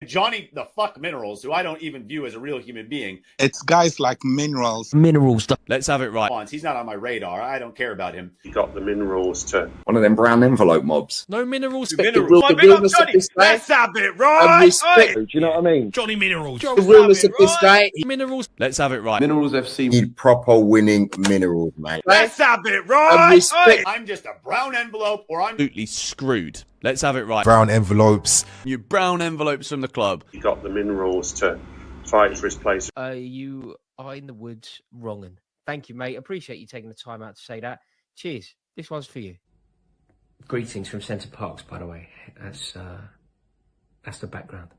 Johnny the fuck Minerals, who I don't even view as a real human being. It's guys like Minerals. Let's have it right. He's not on my radar. I don't care about him. You got the Minerals to one of them brown envelope mobs. No Minerals. Minerals. My big up Johnny. Let's have it right. Do you know what I mean? Johnny Minerals. The realness of this guy. Minerals. Let's have it right. Minerals FC. Need proper winning Minerals, mate. Let's have it right. I'm just a brown envelope, or I'm absolutely screwed. Let's have it right. Brown envelopes. You brown envelopes from the club. You got the Minerals to fight for his place. You are in the woods wronging. Thank you, mate. Appreciate you taking the time out to say that. Cheers. This one's for you. Greetings from Centre Parks, by the way. That's the background.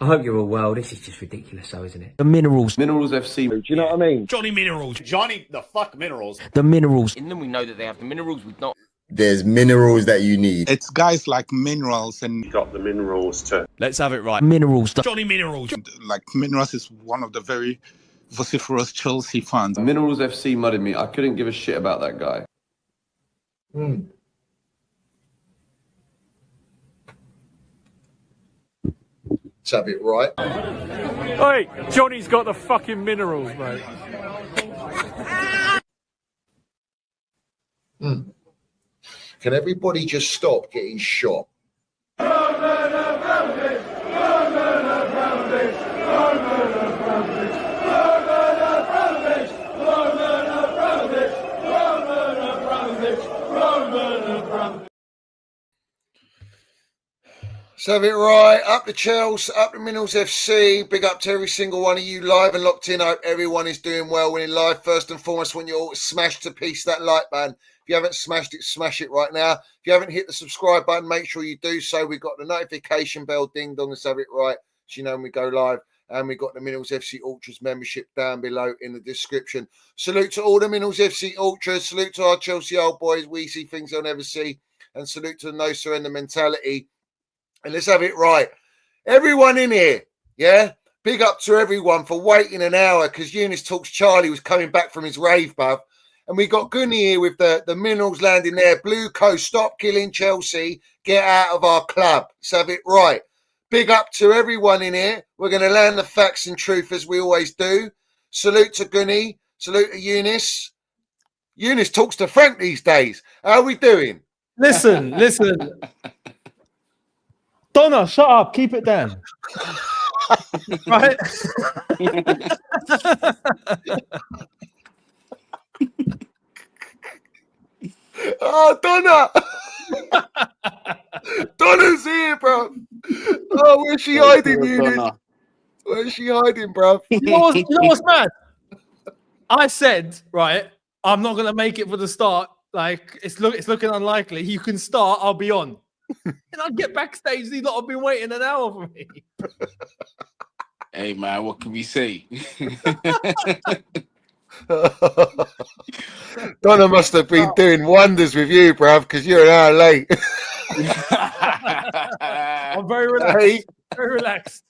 I hope you're all well. This is just ridiculous, though, isn't it? The Minerals. Minerals FC. Do you know what I mean? Johnny Minerals. Johnny the fuck Minerals. The Minerals. In them, we know that they have the minerals. We've not. There's minerals that you need. It's guys like Minerals, and You got the Minerals to Let's have it right. Minerals. Johnny Minerals. like Minerals is one of the very vociferous Chelsea fans. Minerals FC mudded me. I couldn't give a shit about that guy. Let's have it right. Hey, Johnny's got the fucking Minerals, mate. Can everybody just stop getting shot? Let's have it right. Up the Chelsea, up the Minerals FC. Big up to every single one of you live and locked in. I hope everyone is doing well winning live. First and foremost, when you all smash to piece that like button. If you haven't smashed it, smash it right now. If you haven't hit the subscribe button, make sure you do so. We've got the notification bell, ding dong, let's have it right. So you know when we go live. And we've got the Minerals FC Ultras membership down below in the description. Salute to all the Minerals FC Ultras. Salute to our Chelsea old boys. We see things they'll never see. And salute to the no surrender mentality. And let's have it right. Everyone in here, yeah? Big up to everyone for waiting an hour because Eunice Talks Charlie was coming back from his rave, bruv. And we got Guni here with the Minerals landing there. BlueCo, stop killing Chelsea. Get out of our club. Let's have it right. Big up to everyone in here. We're going to land the facts and truth as we always do. Salute to Guni. Salute to Eunice. Eunice talks to Frank these days. How are we doing? Listen. Donna, shut up. Keep it down. Right? Oh, Donna! Donna's here, bro. Oh, where's she hiding, Eunice? Where's she hiding, bro? You know what's mad? I said, right, I'm not going to make it for the start. Like, it's looking unlikely. You can start, I'll be on. And I'll get backstage. These lot have been waiting an hour for me. Hey, man, what can we say? Donna must have been doing wonders with you, bruv, because you're an hour late. I'm very relaxed. Very relaxed.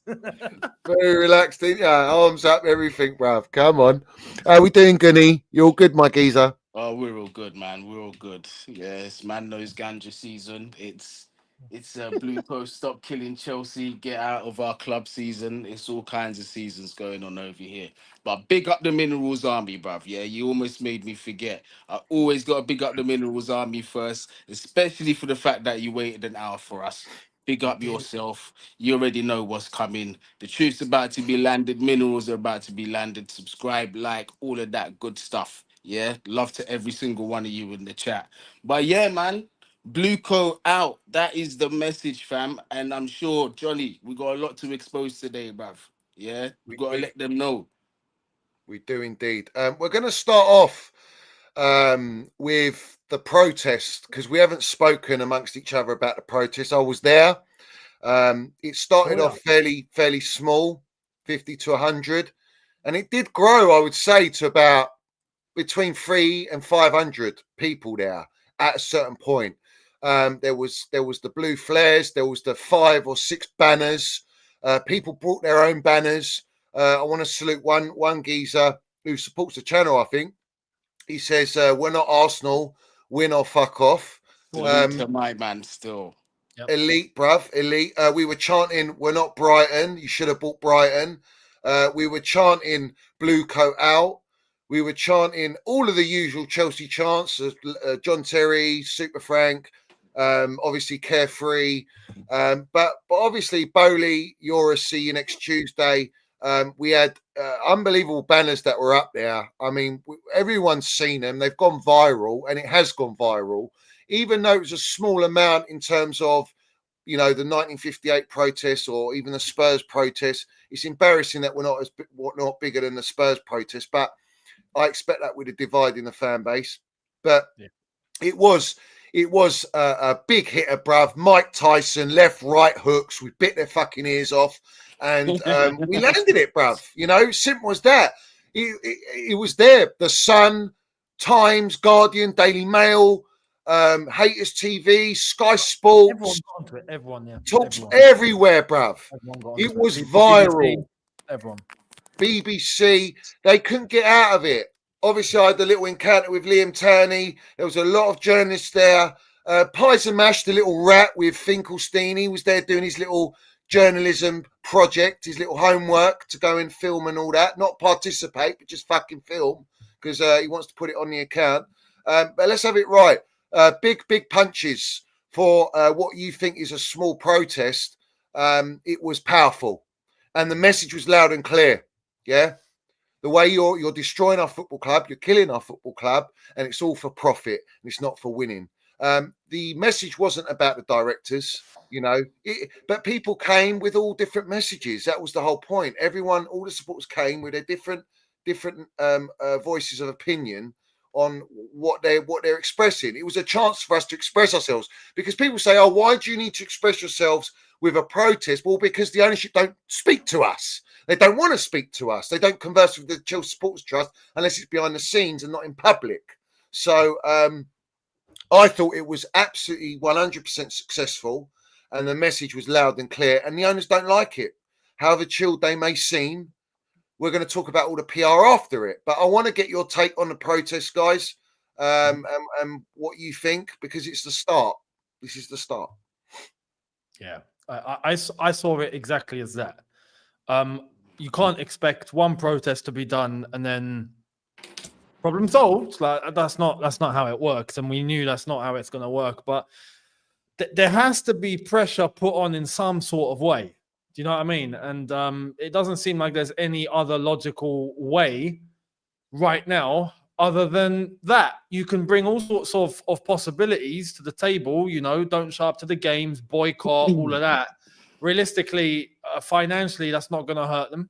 Very relaxed, ain't ya? Arms up, everything, bruv. Come on. How we doing, Gunny? You all good, my geezer? Oh, we're all good, man. We're all good. Yes, man knows ganja season. It's BlueCo, stop killing Chelsea, get out of our club season. It's all kinds of seasons going on over here. But big up the Minerals Army, bruv. Yeah, you almost made me forget. I always got to big up the Minerals Army first, especially for the fact that you waited an hour for us. Big up yourself. You already know what's coming. The truth's about to be landed. Minerals are about to be landed. Subscribe, like, all of that good stuff. Yeah, love to every single one of you in the chat. But yeah, man, BlueCo out. That is the message, fam. And I'm sure, Johnny, we got a lot to expose today, bruv. Yeah, we got to let them know. We do indeed. We're going to start off with the protest because we haven't spoken amongst each other about the protest. I was there. It started off fairly small, 50 to 100. And it did grow, I would say, to about between 300 and 500 people there at a certain point. There was the blue flares. There was the 5 or 6 banners. People brought their own banners. I want to salute one geezer who supports the channel, I think. He says, we're not Arsenal, win or fuck off. To my man still. Yep. Elite, bruv, elite. We were chanting, "We're not Brighton. You should have bought Brighton." We were chanting "BlueCo out." We were chanting all of the usual Chelsea chants, John Terry, Super Frank, obviously Carefree. But obviously, Bowley, Euro, see you next Tuesday. We had unbelievable banners that were up there. I mean, everyone's seen them. They've gone viral, and it has gone viral, even though it was a small amount in terms of, you know, the 1958 protests or even the Spurs protests. It's embarrassing that we're not bigger than the Spurs protest, but I expect that with a divide in the fan base. But it was a big hitter, bruv. Mike Tyson, left, right hooks. We bit their fucking ears off, and we landed it, bruv. You know, simple as that. It was there. The Sun, Times, Guardian, Daily Mail, Haters TV, Sky Sports. Everyone got onto it. Everyone, yeah. Talks Everyone. everywhere, bruv. Everyone got onto It was BBC, viral. everyone. BBC, they couldn't get out of it. Obviously, I had a little encounter with Liam Turney. There was a lot of journalists there. Pies and Mash, the little rat with Finkelstein, he was there doing his little journalism project, his little homework to go and film and all that. Not participate, but just fucking film, because he wants to put it on the account. But let's have it right. Big punches for what you think is a small protest. It was powerful. And the message was loud and clear. Yeah, the way you're destroying our football club, you're killing our football club, and it's all for profit and it's not for winning. The message wasn't about the directors, you know, but people came with all different messages. That was the whole point. Everyone, all the supporters came with their different voices of opinion on what they're expressing. It was a chance for us to express ourselves, because people say, "Oh, why do you need to express yourselves with a protest?" Well, because the ownership don't speak to us. They don't want to speak to us. They don't converse with the Chelsea Sports Trust unless it's behind the scenes and not in public. So I thought it was absolutely 100% successful, and the message was loud and clear, and the owners don't like it. However chilled they may seem, we're going to talk about all the PR after it. But I want to get your take on the protest, guys, and what you think, because it's the start. This is the start. Yeah, I saw it exactly as that. You can't expect one protest to be done and then problem solved. Like that's not how it works, and we knew that's not how it's going to work. But there has to be pressure put on in some sort of way. Do you know what I mean? And it doesn't seem like there's any other logical way right now other than that. You can bring all sorts of possibilities to the table. You know, don't show up to the games, boycott, all of that. Realistically, financially, that's not going to hurt them,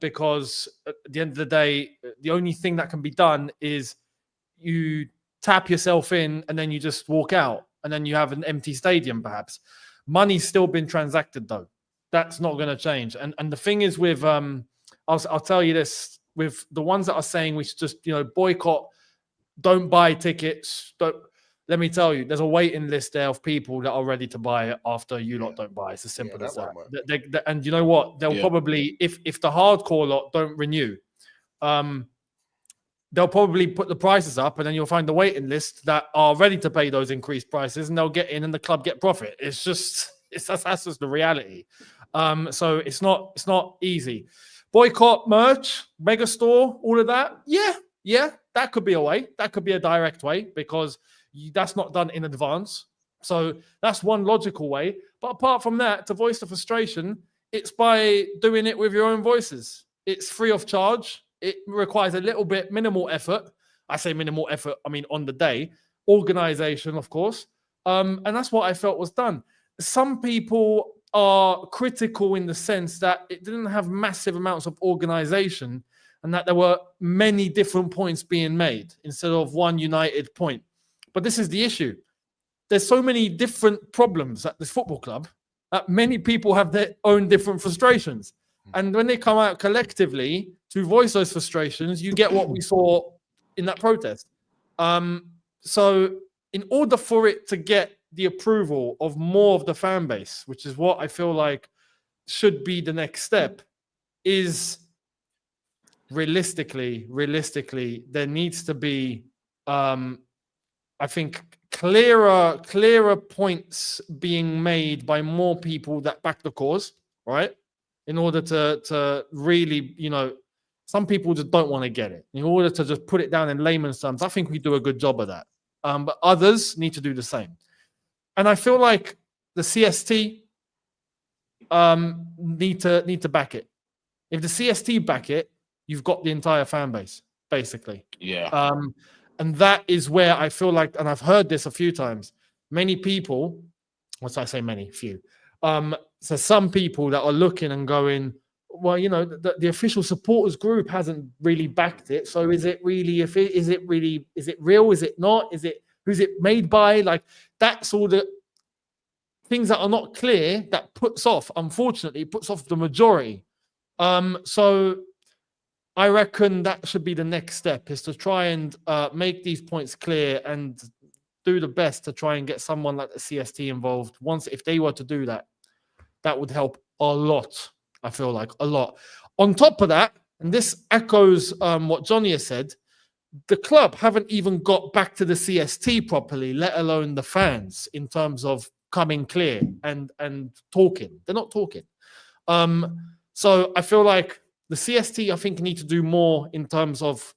because at the end of the day, the only thing that can be done is you tap yourself in and then you just walk out, and then you have an empty stadium perhaps. Money's still been transacted though. That's not going to change. And the thing is with, I'll tell you this, with the ones that are saying we should just, you know, boycott, don't buy tickets, let me tell you, there's a waiting list there of people that are ready to buy it after you lot don't buy. It's as simple as that. And you know what? They'll probably, if the hardcore lot don't renew, they'll probably put the prices up, and then you'll find the waiting list that are ready to pay those increased prices, and they'll get in and the club get profit. It's just, that's just the reality. So it's not easy. Boycott, merch, mega store, all of that. Yeah, that could be a way. That could be a direct way, because that's not done in advance. So that's one logical way. But apart from that, to voice the frustration, it's by doing it with your own voices. It's free of charge. It requires a little bit minimal effort. I say minimal effort, I mean on the day. Organization, of course. And that's what I felt was done. Some people are critical in the sense that it didn't have massive amounts of organization, and that there were many different points being made instead of one united point. But this is the issue. There's so many different problems at this football club that many people have their own different frustrations. And when they come out collectively to voice those frustrations, you get what we saw in that protest. So in order for it to get the approval of more of the fan base, which is what I feel like should be the next step, is realistically, there needs to be, I think, clearer points being made by more people that back the cause, right? In order to really, some people just don't want to get it. In order to just put it down in layman's terms, I think we do a good job of that. But others need to do the same. And I feel like the CST need to back it. If the CST back it, you've got the entire fan base, basically. Yeah. And that is where I feel like, and I've heard this a few times, many people, once I say many, few, so some people that are looking and going, well, the official supporters group hasn't really backed it. So is it really, is it real? Is it not? Who's it made by? Like, that's all the things that are not clear that unfortunately, puts off the majority. So I reckon that should be the next step, is to try and make these points clear and do the best to try and get someone like the CST involved. If they were to do that, that would help a lot. I feel like a lot. On top of that, and this echoes what Johnny has said, the club haven't even got back to the CST properly, let alone the fans, in terms of coming clear and talking. They're not talking. So I feel like the CST, I think, need to do more in terms of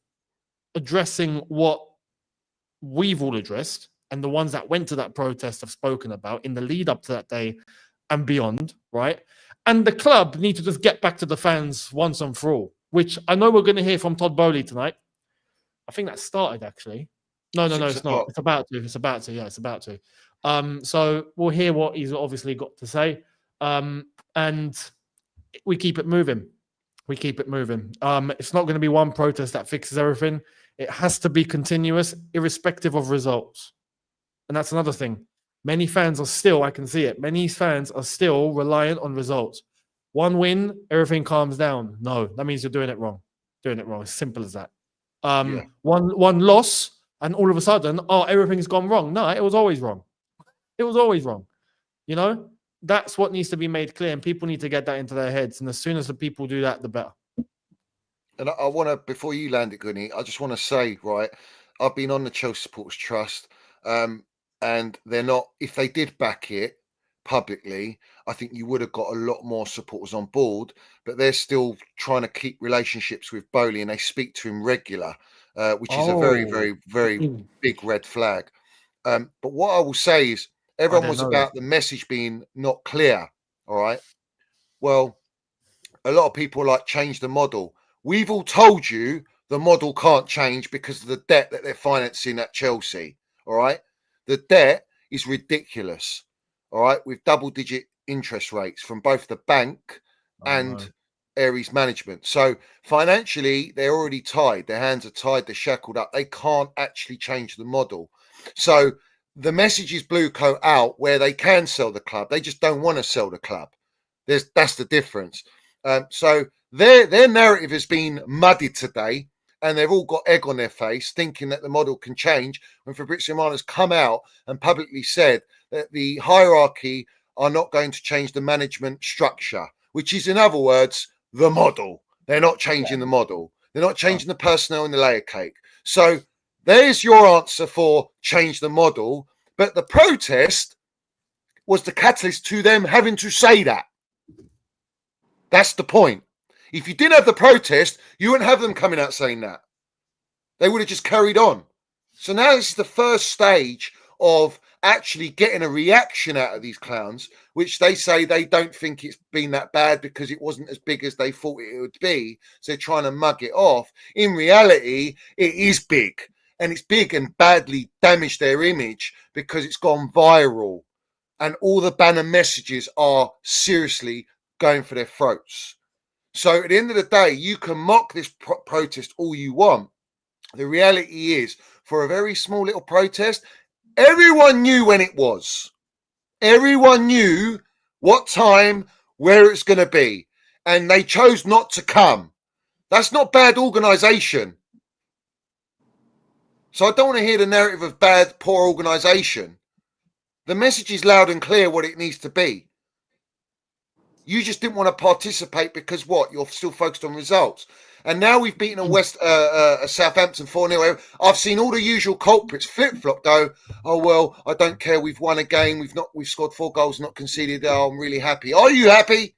addressing what we've all addressed, and the ones that went to that protest have spoken about in the lead up to that day and beyond, right? And the club need to just get back to the fans once and for all, which I know we're going to hear from Todd Bowley tonight. I think that started, actually. No, it's not. It's about to. Yeah, it's about to. So we'll hear what he's obviously got to say. And we keep it moving. It's not going to be one protest that fixes everything. It has to be continuous, irrespective of results. And that's another thing. Many fans are still, I can see it, many fans are still reliant on results. One win, everything calms down. No, that means you're doing it wrong. It's simple as that. One loss, and all of a sudden, everything's gone wrong. No, it was always wrong. That's what needs to be made clear, and people need to get that into their heads. And as soon as the people do that, the better. And I want to, before you land it, Guni, I just want to say, right, I've been on the Chelsea Supporters Trust, and they're not, if they did back it publicly, I think you would have got a lot more supporters on board, but they're still trying to keep relationships with Bowley, and they speak to him regular, which is a very, very, very big red flag. But what I will say is, everyone was about the message being not clear. All right. Well, a lot of people change the model. We've all told you the model can't change because of the debt that they're financing at Chelsea. All right. The debt is ridiculous. All right. With double-digit interest rates from both the bank and Aries management. So financially, they're already tied. Their hands are tied. They're shackled up. They can't actually change the model. So the message is BlueCo out where they can sell the club. They just don't want to sell the club. That's the difference. So their narrative has been muddied today, and they've all got egg on their face, thinking that the model can change. When Fabrizio Romano's come out and publicly said that the hierarchy are not going to change the management structure, which is, in other words, the model. They're not changing the model. They're not changing the personnel in the layer cake. So there's your answer for change the model. But the protest was the catalyst to them having to say that. That's the point. If you didn't have the protest, you wouldn't have them coming out saying that. They would have just carried on. So now this is the first stage of actually getting a reaction out of these clowns, which they say they don't think it's been that bad because it wasn't as big as they thought it would be. So they're trying to mug it off. In reality, it is big. And it's big and badly damaged their image because it's gone viral. And all the banner messages are seriously going for their throats. So at the end of the day, you can mock this protest all you want. The reality is, for a very small little protest, everyone knew when it was. Everyone knew what time, where it's going to be. And they chose not to come. That's not bad organisation. So I don't want to hear the narrative of bad, poor organisation. The message is loud and clear what it needs to be. You just didn't want to participate because what? You're still focused on results. And now we've beaten a Southampton 4-0. I've seen all the usual culprits flip-flop go, oh, well, I don't care. We've won a game. We've scored 4 goals, not conceded. Oh, I'm really happy. Are you happy?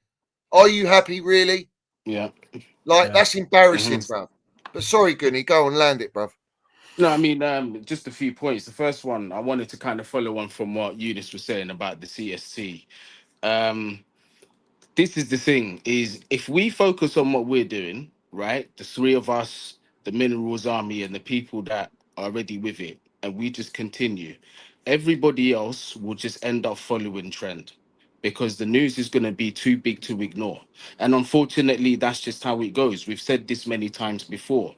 Are you happy, really? Yeah. That's embarrassing, bruv. But sorry, Guni, go and land it, bruv. No, I mean, just a few points. The first one, I wanted to kind of follow on from what Eunice was saying about the CST. This is the thing, is if we focus on what we're doing, right, the 3 of us, the Minerals Army and the people that are already with it, and we just continue, everybody else will just end up following trend because the news is going to be too big to ignore. And unfortunately, that's just how it goes. We've said this many times before.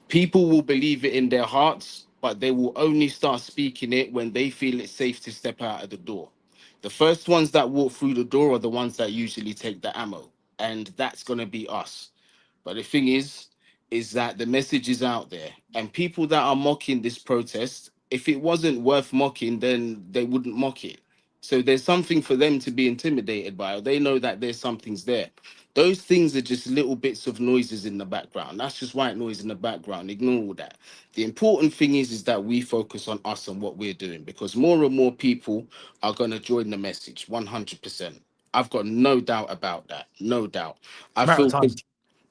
People will believe it in their hearts, but they will only start speaking it when they feel it's safe to step out of the door. The first ones that walk through the door are the ones that usually take the ammo, and that's going to be us. But the thing is that the message is out there, and people that are mocking this protest, if it wasn't worth mocking, then they wouldn't mock it. So there's something for them to be intimidated by. They know that there's something's there. Those things are just little bits of noises in the background. That's just white noise in the background. Ignore all that. The important thing is that we focus on us and what we're doing, because more and more people are going to join the message 100%. I've got no doubt about that. No doubt. I Matter of feel time.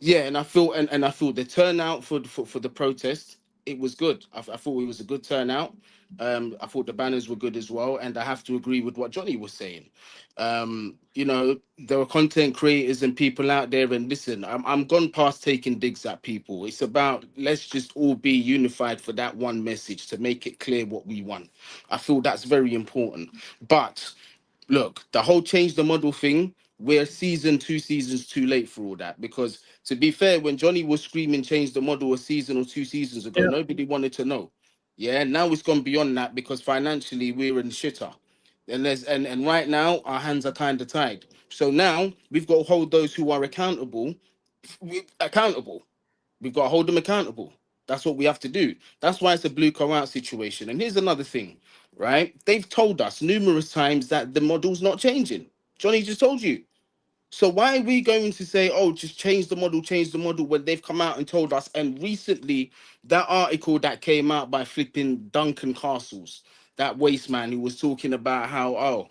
yeah, and I feel the turnout for the protest, it was good. I thought it was a good turnout. I thought the banners were good as well, and I have to agree with what Johnny was saying. There are content creators and people out there, and listen, I'm gone past taking digs at people. It's about let's just all be unified for that one message to make it clear what we want. I feel that's very important. But look, the whole change the model thing, we're 2 seasons too late for all that. Because to be fair, when Johnny was screaming change the model a season or 2 seasons ago, nobody wanted to know. Yeah, now it's gone beyond that because financially we're in shitter. And right now our hands are kind of tied. So now we've got to hold those who are accountable accountable. We've got to hold them accountable. That's what we have to do. That's why it's a BlueCo out situation. And here's another thing, right? They've told us numerous times that the model's not changing. Johnny just told you. So why are we going to say, oh, just change the model when they've come out and told us? And recently, that article that came out by flipping Duncan Castles, that waste man who was talking about how,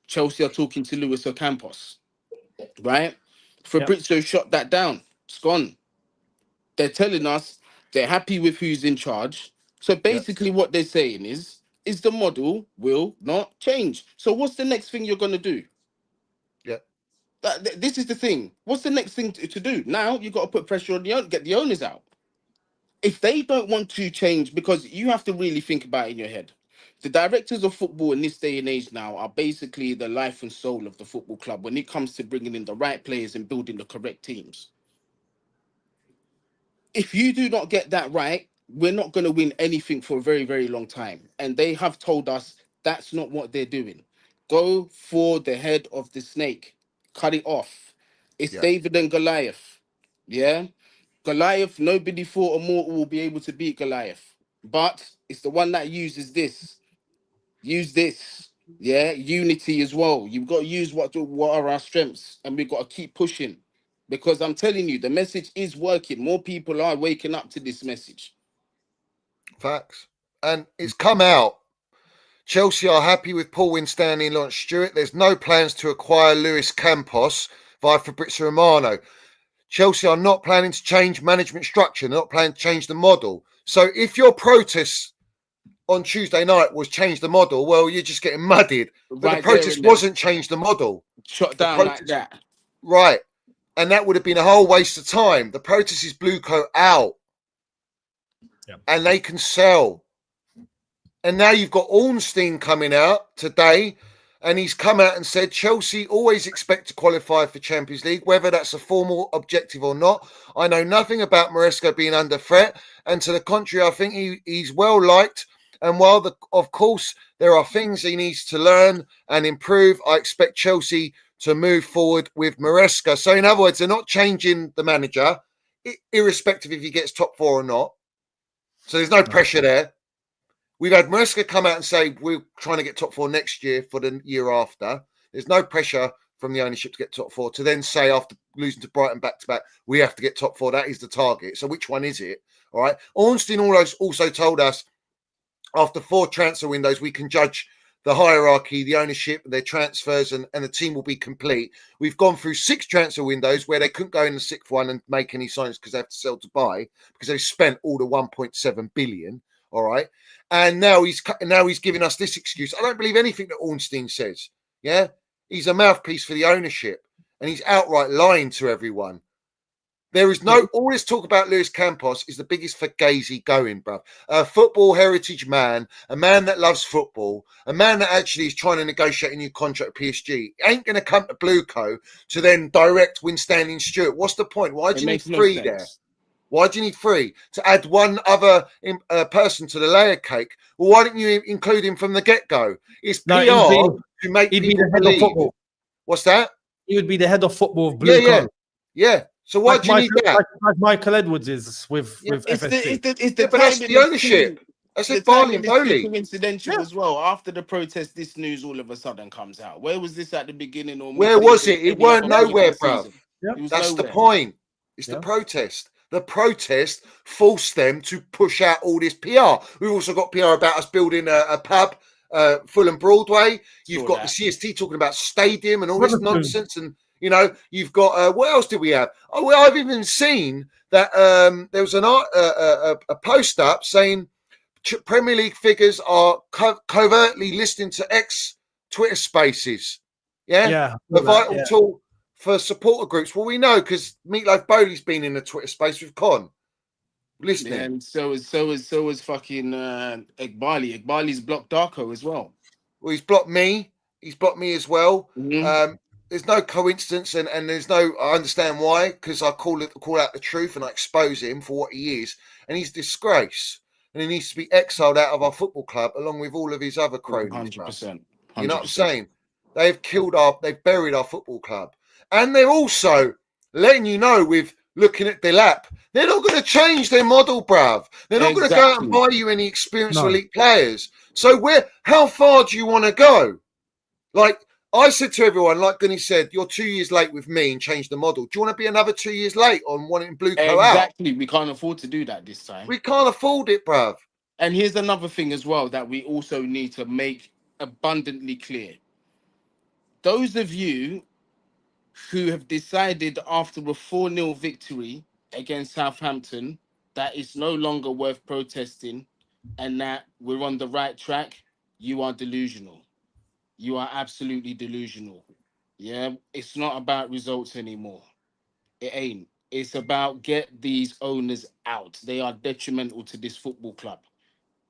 Chelsea are talking to Luis Ocampos, right? Fabrizio shot that down. It's gone. They're telling us they're happy with who's in charge. So basically what they're saying is the model will not change. So what's the next thing you're going to do? Yeah. This is the thing. What's the next thing to do? Now you've got to put pressure on get the owners out. If they don't want to change, because you have to really think about it in your head. The directors of football in this day and age now are basically the life and soul of the football club when it comes to bringing in the right players and building the correct teams. If you do not get that right, we're not going to win anything for a very, very long time. And they have told us that's not what they're doing. Go for the head of the snake. Cut it off. It's David and Goliath. Yeah? Goliath, nobody thought a mortal will be able to beat Goliath. But it's the one that uses this. Use this. Yeah? Unity as well. You've got to use what are our strengths. And we've got to keep pushing. Because I'm telling you, the message is working. More people are waking up to this message. Facts. And it's come out. Chelsea are happy with Paul Winstanley and Lawrence Stewart. There's no plans to acquire Luis Campos via Fabrizio Romano. Chelsea are not planning to change management structure. They're not planning to change the model. So if your protest on Tuesday night was change the model, well, you're just getting muddied. But Right, the protest wasn't change the model. Shut down like that. Right. And that would have been a whole waste of time. The protest is BlueCo out. And they can sell. And now you've got Ornstein coming out today, and he's come out and said Chelsea always expect to qualify for Champions League, whether that's a formal objective or not. I know nothing about Maresca being under threat, and to the contrary, I think he's well liked. And while, of course, there are things he needs to learn and improve, I expect Chelsea to move forward with Maresca. So, in other words, they're not changing the manager, irrespective if he gets top 4 or not. So there's no pressure there. We've had Maresca come out and say we're trying to get top 4 next year for the year after. There's no pressure from the ownership to get top 4, to then say after losing to Brighton back-to-back, we have to get top 4. That is the target. So which one is it? All right. Ornstein also told us after 4 transfer windows, we can judge the hierarchy, the ownership, their transfers, and the team will be complete. We've gone through 6 transfer windows where they couldn't go in the 6th one and make any signings because they have to sell to buy, because they've spent all the 1.7 billion. All right. And now he's giving us this excuse. I don't believe anything that Ornstein says. Yeah. He's a mouthpiece for the ownership, and he's outright lying to everyone. There is no, all this talk about Luis Campos is the biggest fugazi going, bruv. A football heritage man, a man that loves football, a man that actually is trying to negotiate a new contract with PSG. Ain't going to come to BlueCo to then direct Winstanley Stewart. What's the point? Why do you need 3 there? Why do you need 3? To add one other person to the layer cake? Well, why didn't you include him from the get-go? It's PR to make people believe. What's that? He would be the head of football of BlueCo. Yeah. So why do you need that? Like Michael Edwards is with FSG. But that's the ownership. I said Barley and Bowley. Coincidental as well. After the protest, this news all of a sudden comes out. Where was this at the beginning? Or where was it? It weren't nowhere, bro. That's nowhere. the point. It's the protest. The protest forced them to push out all this PR. We've also got PR about us building a pub, Fulham Broadway. You've got the CST talking about stadium and all this nonsense. And, you know, you've got, what else did we have? Oh, well, I've even seen that there was a post up saying Premier League figures are covertly listening to ex-Twitter spaces. Yeah. A vital tool for supporter groups. Well, we know because Meatloaf Bowley's been in the Twitter space with Con. Listening. Yeah, and so is fucking Iqbali. Iqbali's blocked Darko as well. Well, he's blocked me. He's blocked me as well. Mm-hmm. There's no coincidence, and there's no. I understand why, because I call out the truth and I expose him for what he is, and he's disgrace, and he needs to be exiled out of our football club along with all of his other cronies. 100%. You know what I'm saying? They've buried our football club, and they're also letting you know with looking at Delap, they're not going to change their model, bruv. They're not going to go out and buy you any experienced elite players. So how far do you want to go? Like I said to everyone, like Guni said, you're 2 years late with me and change the model. Do you want to be another 2 years late on wanting BlueCo out? Exactly. We can't afford to do that this time. We can't afford it, bruv. And here's another thing as well that we also need to make abundantly clear. Those of you who have decided after a 4-0 victory against Southampton that it's no longer worth protesting and that we're on the right track, you are delusional. You are absolutely delusional. Yeah, it's not about results anymore. It ain't. It's about get these owners out. They are detrimental to this football club.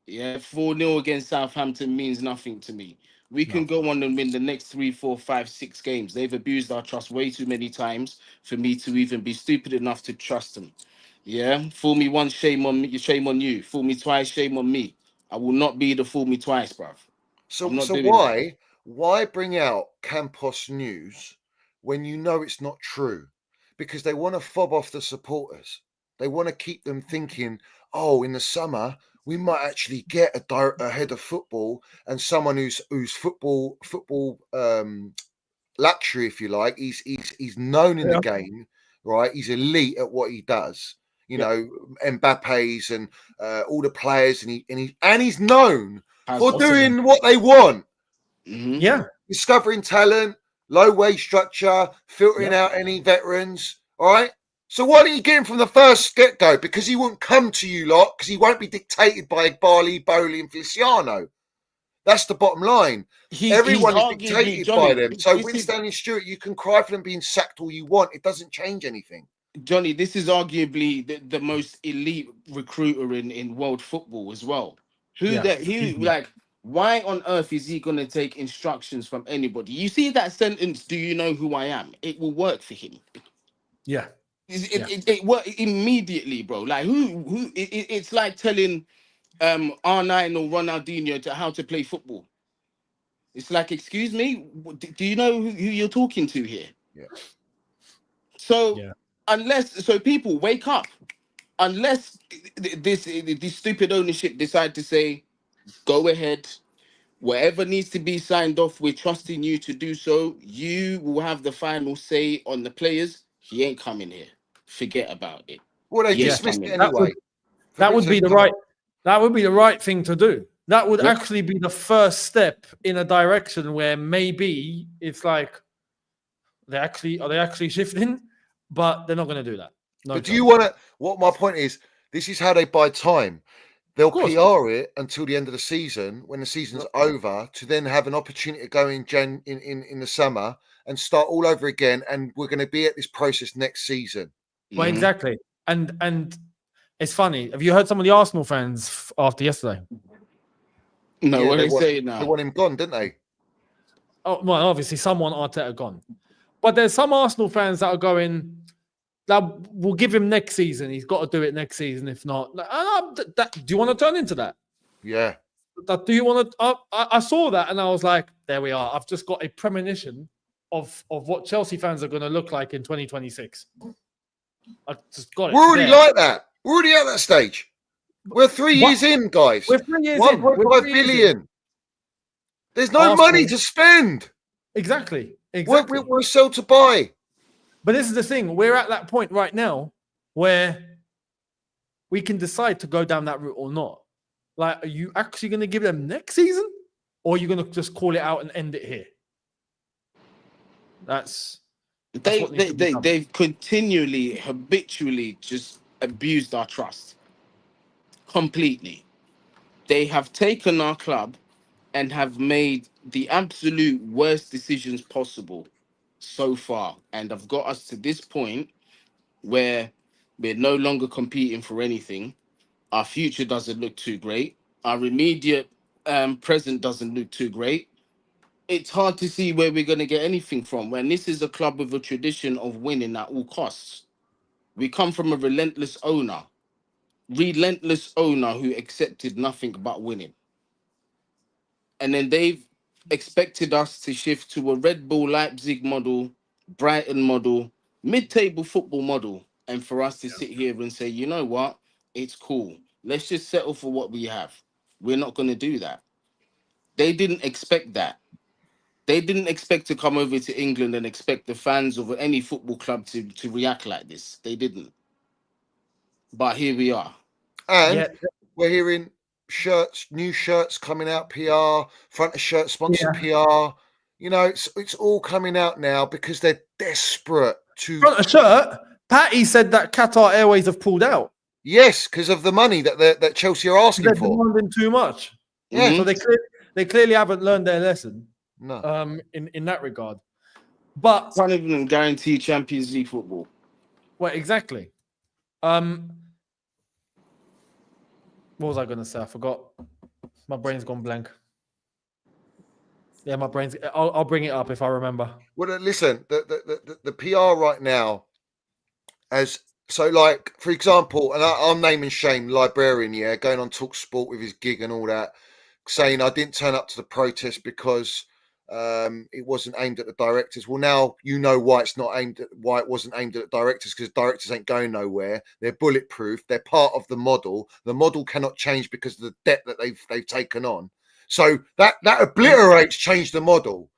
Yeah, 4-0 against Southampton means nothing to me. We can go on and win the next 3, 4, 5, 6 games. They've abused our trust way too many times for me to even be stupid enough to trust them. Yeah, fool me once, shame on me, shame on you. Fool me twice, shame on me. I will not be the fool me twice, bruv. So why bring out Campos news when you know it's not true? Because they want to fob off the supporters. They want to keep them thinking, oh, in the summer we might actually get a head of football and someone who's football luxury, if you like. He's known in the game, right? He's elite at what he does. You know, Mbappe's and all the players, and he's known for doing what they want. Mm-hmm. Yeah, discovering talent, low wage structure, filtering out any veterans. All right. So why didn't you get him from the first get-go? Because he won't come to you lot, because he won't be dictated by Barley, Bowley, and Feliciano. That's the bottom line. Everyone is dictated by them. So Winstanley Stewart, you can cry for them being sacked all you want. It doesn't change anything. Johnny, this is arguably the most elite recruiter in world football as well. Why on earth is he going to take instructions from anybody? You see that sentence, do you know who I am? It will work for him. Yeah. It worked immediately, bro. Like it's like telling R9 or Ronaldinho to how to play football. It's like, excuse me, do you know who you're talking to here? Yeah. So people wake up, unless this stupid ownership decide to say, go ahead, Whatever needs to be signed off, we're trusting you to do so. You will have the final say on the players. He ain't coming here. Forget about it. Well, they He ain't dismissed it coming. anyway. That would be the right. That would be the right thing to do. That would Yeah. actually be the first step in a direction where maybe it's like they actually shifting, but they're not going to do that. No. But do you want to? What my point is, this is how they buy time. They'll course. PR it until the end of the season, when the season's over, to then have an opportunity to go in in the summer and start all over again. And we're going to be at this process next season. Well, exactly. And it's funny. Have you heard some of the Arsenal fans after yesterday? No, Yeah, what they they say now? They want him gone, didn't they? Oh, well, obviously someone Arteta gone, but there's some Arsenal fans that are going, that we'll give him next season. He's got to do it next season. If not, do you want to turn into that? Yeah. Do you want to? I saw that and I was like, there we are. I've just got a premonition of what Chelsea fans are going to look like in 2026. I just got it. We're already like that. We're already at that stage. We're 3 years in, guys. We're 3 years in. 1.5 billion. There's no Arsenal. money to spend. Exactly. We're a sell to buy. But this is the thing. We're at that point right now where we can decide to go down that route or not. Like, are you actually going to give them next season? Or are you going to just call it out and end it here? They've continually, habitually just abused our trust. Completely. They have taken our club and have made the absolute worst decisions possible so far, and have got us to this point where we're no longer competing for anything. Our future doesn't look too great. Our immediate present doesn't look too great. It's hard to see where we're going to get anything from when this is a club with a tradition of winning at all costs. We come from a relentless owner who accepted nothing but winning. And then they've expected us to shift to a Red Bull Leipzig model, Brighton model, mid-table football model, and for us to sit here and say, you know what, it's cool. Let's just settle for what we have. We're not going to do that. They didn't expect that. They didn't expect to come over to England and expect the fans of any football club to react like this. They But here we are. And we're hearing new shirts coming out, PR, front of shirt sponsored PR. You know, it's all coming out now because they're desperate to. Front of shirt, Patty said that Qatar Airways have pulled out. Yes, because of the money that Chelsea are asking They're for. demanding too much. Yeah. So they clearly haven't learned their lesson. No. In that regard. But can't even guarantee Champions League football. Well, exactly. What was I going to say? I forgot. My brain's gone blank. Yeah, my brain's. I'll bring it up if I remember. Well, listen, the PR right now, like, for example, and I'm naming shame, Librarian, going on Talk Sport with his gig and all that, saying I didn't turn up to the protest because it wasn't aimed at the directors. Well, now you know why it wasn't aimed at the directors, because directors ain't going nowhere. They're bulletproof. They're part of the model. The model cannot change because of the debt that they've taken on. So that obliterates change the model.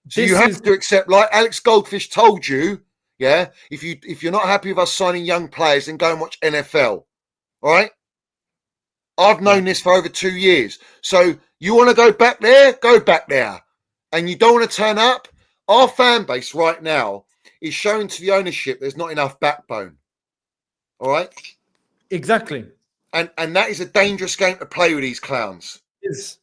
So you have to accept, like Alex Goldfish told you, if you're not happy with us signing young players, then go and watch NFL. All right. I've known this for over 2 years. So you want to go back there? Go back there. And you don't want to turn up? Our fan base right now is showing to the ownership there's not enough backbone. All right? Exactly. And that is a dangerous game to play with these clowns. It is.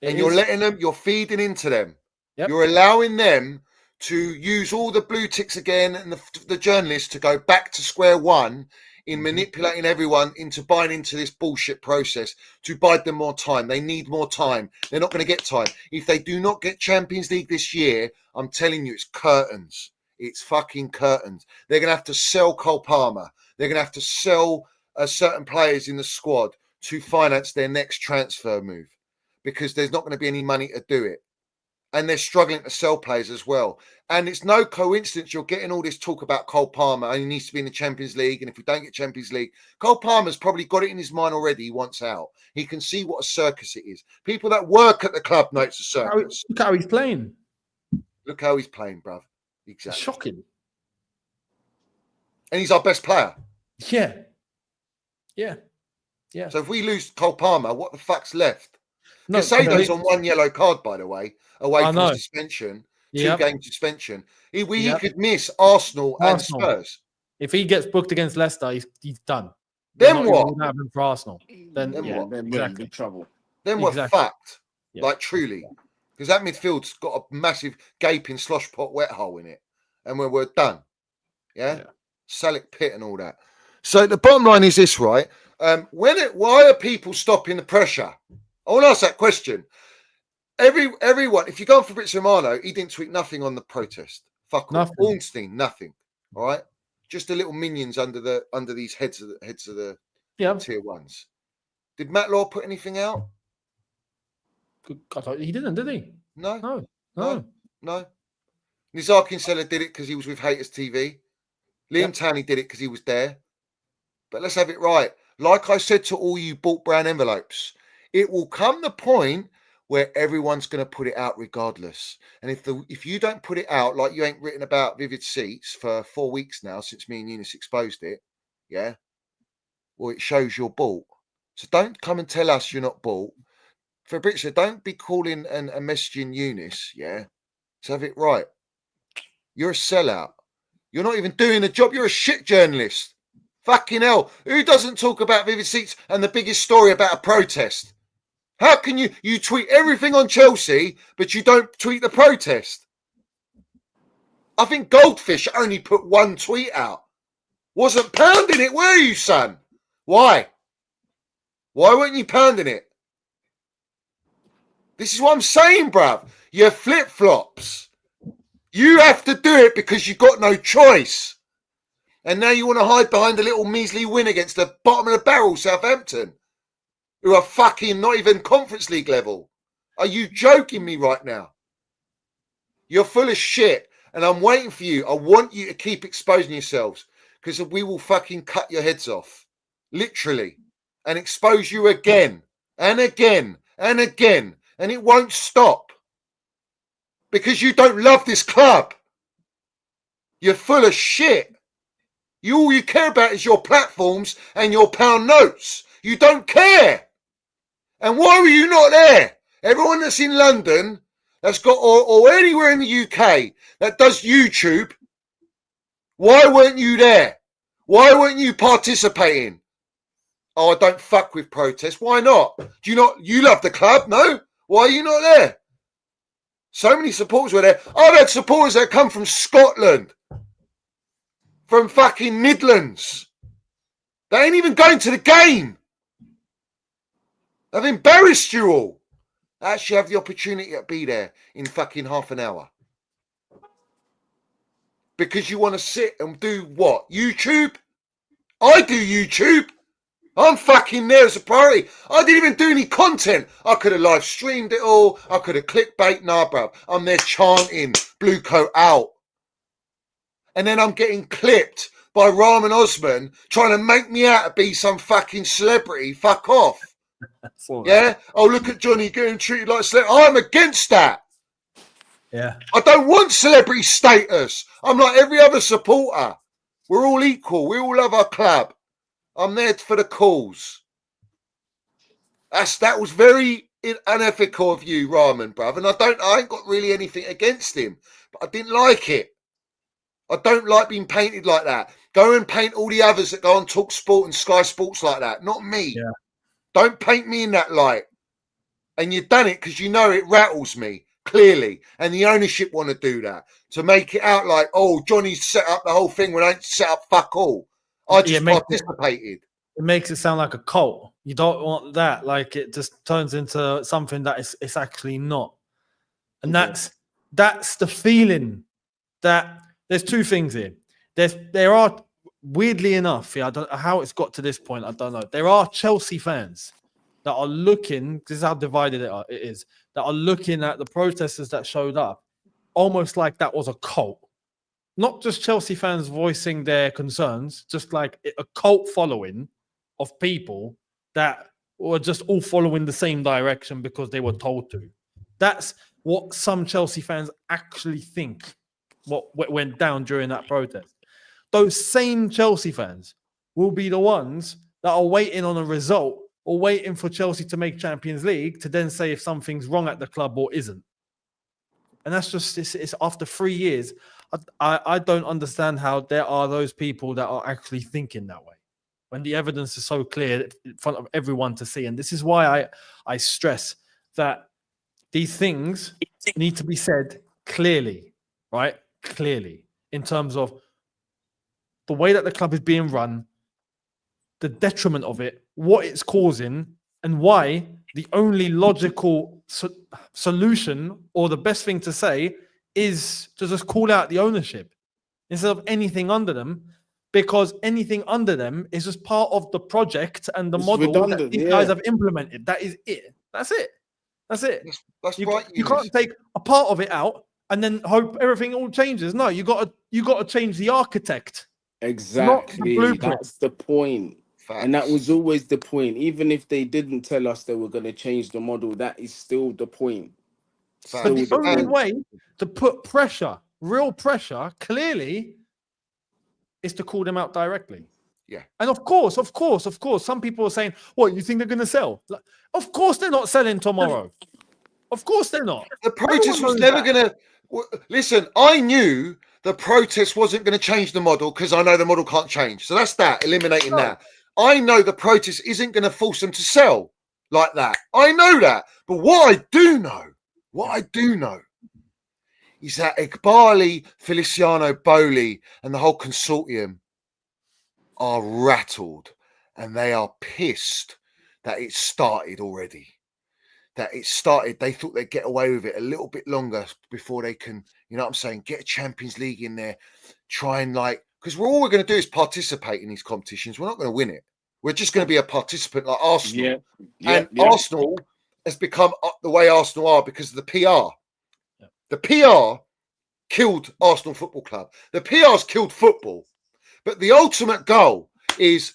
You're letting them, you're feeding into them. Yep. You're allowing them to use all the blue ticks again and the journalists to go back to square one in manipulating everyone into buying into this bullshit process to buy them more time. They need more time. They're not going to get time. If they do not get Champions League this year, I'm telling you, it's curtains. It's fucking curtains. They're going to have to sell Cole Palmer. They're going to have to sell certain players in the squad to finance their next transfer move because there's not going to be any money to do it. and they're struggling to sell players as well. And it's no coincidence you're getting all this talk about Cole Palmer and he needs to be in the Champions League. And if we don't get Champions League, Cole Palmer's probably got it in his mind already. He wants out. He can see what a circus it is. People that work at the club know it's a circus. Look how he's playing. Look how he's playing, bruv. Exactly. It's shocking. And he's our best player. Yeah. Yeah. Yeah. So if we lose Cole Palmer, what the fuck's left? No, Casado's on 1 yellow card, by the way, away I from know. suspension. Yep. 2 game suspension. He Yep. could miss Arsenal and Spurs. If he gets booked against Leicester, he's done. Then what? Not having for Arsenal. Then what? Then exactly. we're in big trouble. Then we're Exactly. fucked. Yeah. Like truly. Because that midfield's got a massive gaping slosh pot wet hole in it. And we're done. Yeah? Salic pit and all that. So the bottom line is this, right? Why are people stopping the pressure? I want to ask that question. Everyone, if you go on Fabrizio Romano, he didn't tweet nothing on the protest. Fuck all. Nothing. Ornstein, nothing. All right, just the little minions under these heads of the tier ones. Did Matt Law put anything out? God, he didn't, did he? No. No. Nizar Kinsella did it because he was with Haters TV. Liam Towney did it because he was there. But let's have it right. Like I said to all you bought brown envelopes, it will come the point where everyone's going to put it out regardless. And if you don't put it out, like you ain't written about Vivid Seats for 4 weeks now since me and Eunice exposed it, yeah, well, it shows you're bought. So don't come and tell us you're not bought. Fabrizio, don't be calling and messaging Eunice, yeah, to have it right. You're a sellout. You're not even doing the job. You're a shit journalist. Fucking hell. Who doesn't talk about Vivid Seats and the biggest story about a protest? How can you tweet everything on Chelsea, but you don't tweet the protest? I think Goldfish only put 1 tweet out. Wasn't pounding it, were you, son? Why? Why weren't you pounding it? This is what I'm saying, bruv. You're flip-flops. You have to do it because you've got no choice. And now you want to hide behind a little measly win against the bottom of the barrel, Southampton, who are fucking not even Conference League level. Are you joking me right now? You're full of shit, and I'm waiting for you. I want you to keep exposing yourselves because we will fucking cut your heads off, literally, and expose you again and again and again, and it won't stop because you don't love this club. You're full of shit. All you care about is your platforms and your pound notes. You don't care. And why were you not there? Everyone that's in London, that's got, or anywhere in the UK that does YouTube, why weren't you there? Why weren't you participating? Oh, I don't fuck with protests. Why not? You love the club? No? Why are you not there? So many supporters were there. I've had supporters that come from Scotland, from fucking Midlands. They ain't even going to the game. I've embarrassed you all. I actually have the opportunity to be there in fucking half an hour. Because you want to sit and do what? YouTube? I do YouTube. I'm fucking there as a priority. I didn't even do any content. I could have live streamed it all. I could have clickbait. Nah, bro. I'm there chanting BlueCo out. And then I'm getting clipped by Rahman Osman trying to make me out to be some fucking celebrity. Fuck off. Yeah? Oh, look at Johnny getting treated like a celebrity. I'm against that. Yeah. I don't want celebrity status. I'm like every other supporter. We're all equal. We all love our club. I'm there for the cause. That was very unethical of you, Rahman, bruv. And I ain't got really anything against him. But I didn't like it. I don't like being painted like that. Go and paint all the others that go on Talk Sport and Sky Sports like that. Not me. Yeah. Don't paint me in that light. And you've done it because you know it rattles me, clearly. And the ownership want to do that. To make it out like, oh, Johnny's set up the whole thing when I ain't set up fuck all. I just participated. It makes it sound like a cult. You don't want that. Like it just turns into something that it's actually not. And that's the feeling that there's two things here. There are, weirdly enough, I don't know how it's got to this point. I don't know. There are Chelsea fans that are looking, this is how divided it is, that are looking at the protesters that showed up almost like that was a cult. Not just Chelsea fans voicing their concerns, just like a cult following of people that were just all following the same direction because they were told to. That's what some Chelsea fans actually think what went down during that protest. Those same Chelsea fans will be the ones that are waiting on a result or waiting for Chelsea to make Champions League to then say if something's wrong at the club or isn't. And that's just, it's after 3 years. I don't understand how there are those people that are actually thinking that way when the evidence is so clear in front of everyone to see. And this is why I stress that these things need to be said clearly, right? Clearly, in terms of the way that the club is being run, the detriment of it, what it's causing, and why the only logical solution or the best thing to say is to just call out the ownership instead of anything under them, because anything under them is just part of the project and the model that these guys have implemented. That is it. That's it. That's it. That's you, right. You can't take a part of it out and then hope everything all changes. No, you got to change the architect. Exactly. That's the point. Facts. And that was always the point. Even if they didn't tell us they were going to change the model, that is still the point. But the only way to put pressure, real pressure, clearly, is to call them out directly. Yeah. And of course, some people are saying, what, you think they're going to sell? Like, of course they're not selling tomorrow. Of course they're not. The protest was never going to... Listen, I knew the protest wasn't going to change the model because I know the model can't change. So that's that, eliminating that. I know the protest isn't going to force them to sell like that. I know that. But what I do know is that Iqbali, Feliciano, Bowley, and the whole consortium are rattled and they are pissed that it started already. That it started, they thought they'd get away with it a little bit longer before they can, you know what I'm saying, get a Champions League in there, try and because all we're going to do is participate in these competitions. We're not going to win it. We're just going to be a participant like Arsenal. Arsenal has become the way Arsenal are because of the PR. Yeah. The PR killed Arsenal Football Club. The PR's killed football. But the ultimate goal is,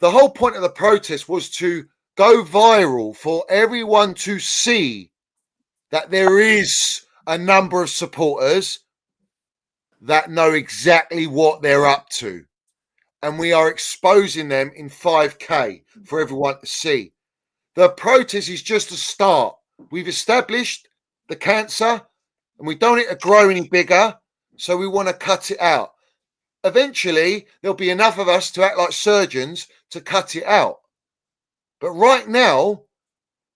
the whole point of the protest was to go viral for everyone to see that there is a number of supporters that know exactly what they're up to. And we are exposing them in 5K for everyone to see. The protest is just a start. We've established the cancer and we don't want it to grow any bigger. So we want to cut it out. Eventually, there'll be enough of us to act like surgeons to cut it out. But right now,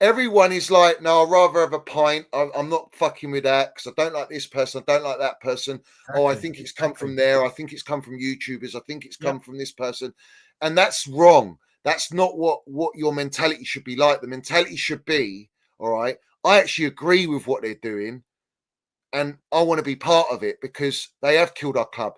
everyone is like, no, I'd rather have a pint. I'm not fucking with that because I don't like this person. I don't like that person. Exactly. Oh, I think it's come from there. I think it's come from YouTubers. I think it's come from this person. And that's wrong. That's not what your mentality should be like. The mentality should be, all right, I actually agree with what they're doing and I want to be part of it because they have killed our club.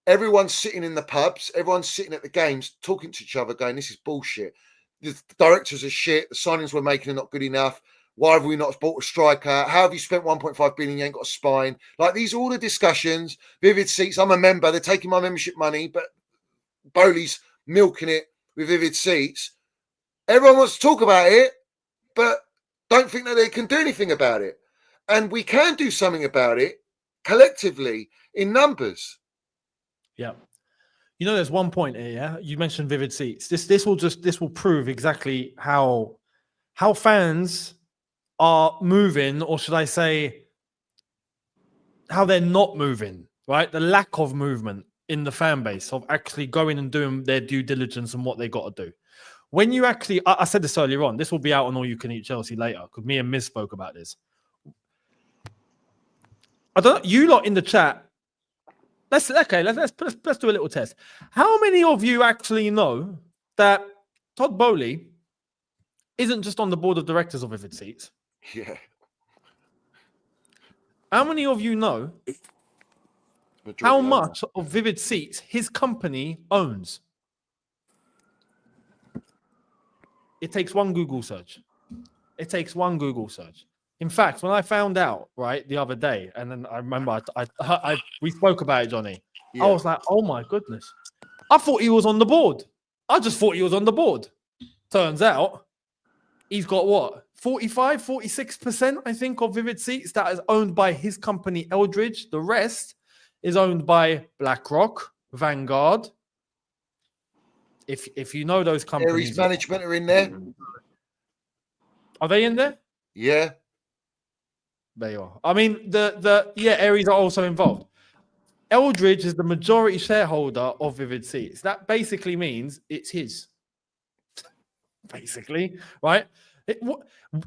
Everyone's sitting in the pubs. Everyone's sitting at the games talking to each other going, this is bullshit. The directors are shit. The signings we're making are not good enough. Why have we not bought a striker? How have you spent 1.5 billion? You ain't got a spine. Like, these are all the discussions. Vivid Seats. I'm a member. They're taking my membership money, but Bowley's milking it with Vivid Seats. Everyone wants to talk about it, but don't think that they can do anything about it. And we can do something about it collectively in numbers. Yeah. You know, there's one point here. Yeah? You mentioned Vivid Seats. This will prove exactly how fans are moving, or should I say, how they're not moving. Right, the lack of movement in the fan base of actually going and doing their due diligence and what they got to do. When you actually, I said this earlier on. This will be out on All You Can Eat Chelsea later because me and Miz spoke about this. I don't. You lot in the chat. Let's do a little test. How many of you actually know that Todd Bowley isn't just on the board of directors of Vivid Seats? Yeah. How many of you know how much of Vivid Seats his company owns? It takes one Google search. It takes one Google search. In fact, when I found out, right, the other day, and then I remember we spoke about it, Johnny. Yeah. I was like, oh my goodness. I thought he was on the board. I just thought he was on the board. Turns out he's got what? 45, 46%, I think, of Vivid Seats that is owned by his company, Eldridge. The rest is owned by BlackRock, Vanguard. If you know those companies. Aries Management are in there. Are they in there? Yeah. There you are. I mean, Aries are also involved. Eldridge is the majority shareholder of Vivid Seats. That basically means it's his. Basically, right?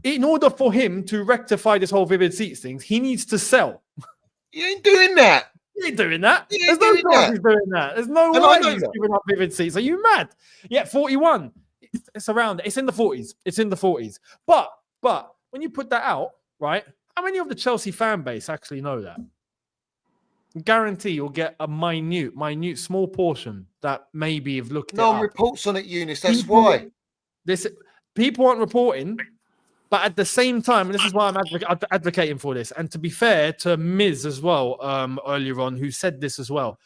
In order for him to rectify this whole Vivid Seats thing, he needs to sell. He ain't doing that. He ain't doing that. He There's ain't no doing chance that. he's doing that. There's no And I way know he's that. giving up Vivid Seats. Are you mad? Yeah, 41. It's around. It's in the 40s. It's in the 40s. But when you put that out, right? How many of the Chelsea fan base actually know that? Guarantee you'll get a minute, small portion that maybe have looked No it one up. reports on it, Eunice. That's People- why. People aren't reporting, but at the same time, and this is why I'm advocating for this. And to be fair to Miz as well, earlier on, who said this as well.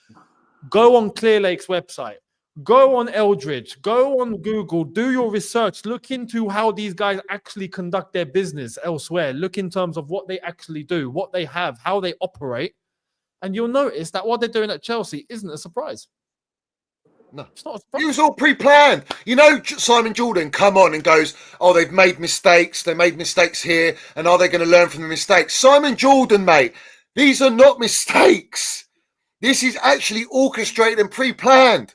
Go on Clearlake's website. Go on Eldridge. Go on Google. Do your research. Look into how these guys actually conduct their business elsewhere. Look in terms of what they actually do, what they have, how they operate. And you'll notice that what they're doing at Chelsea isn't a surprise. No, it's not a surprise. It was all pre-planned. You know, Simon Jordan come on and goes, oh, they've made mistakes. They made mistakes here. And are they going to learn from the mistakes? Simon Jordan, mate, these are not mistakes. This is actually orchestrated and pre-planned.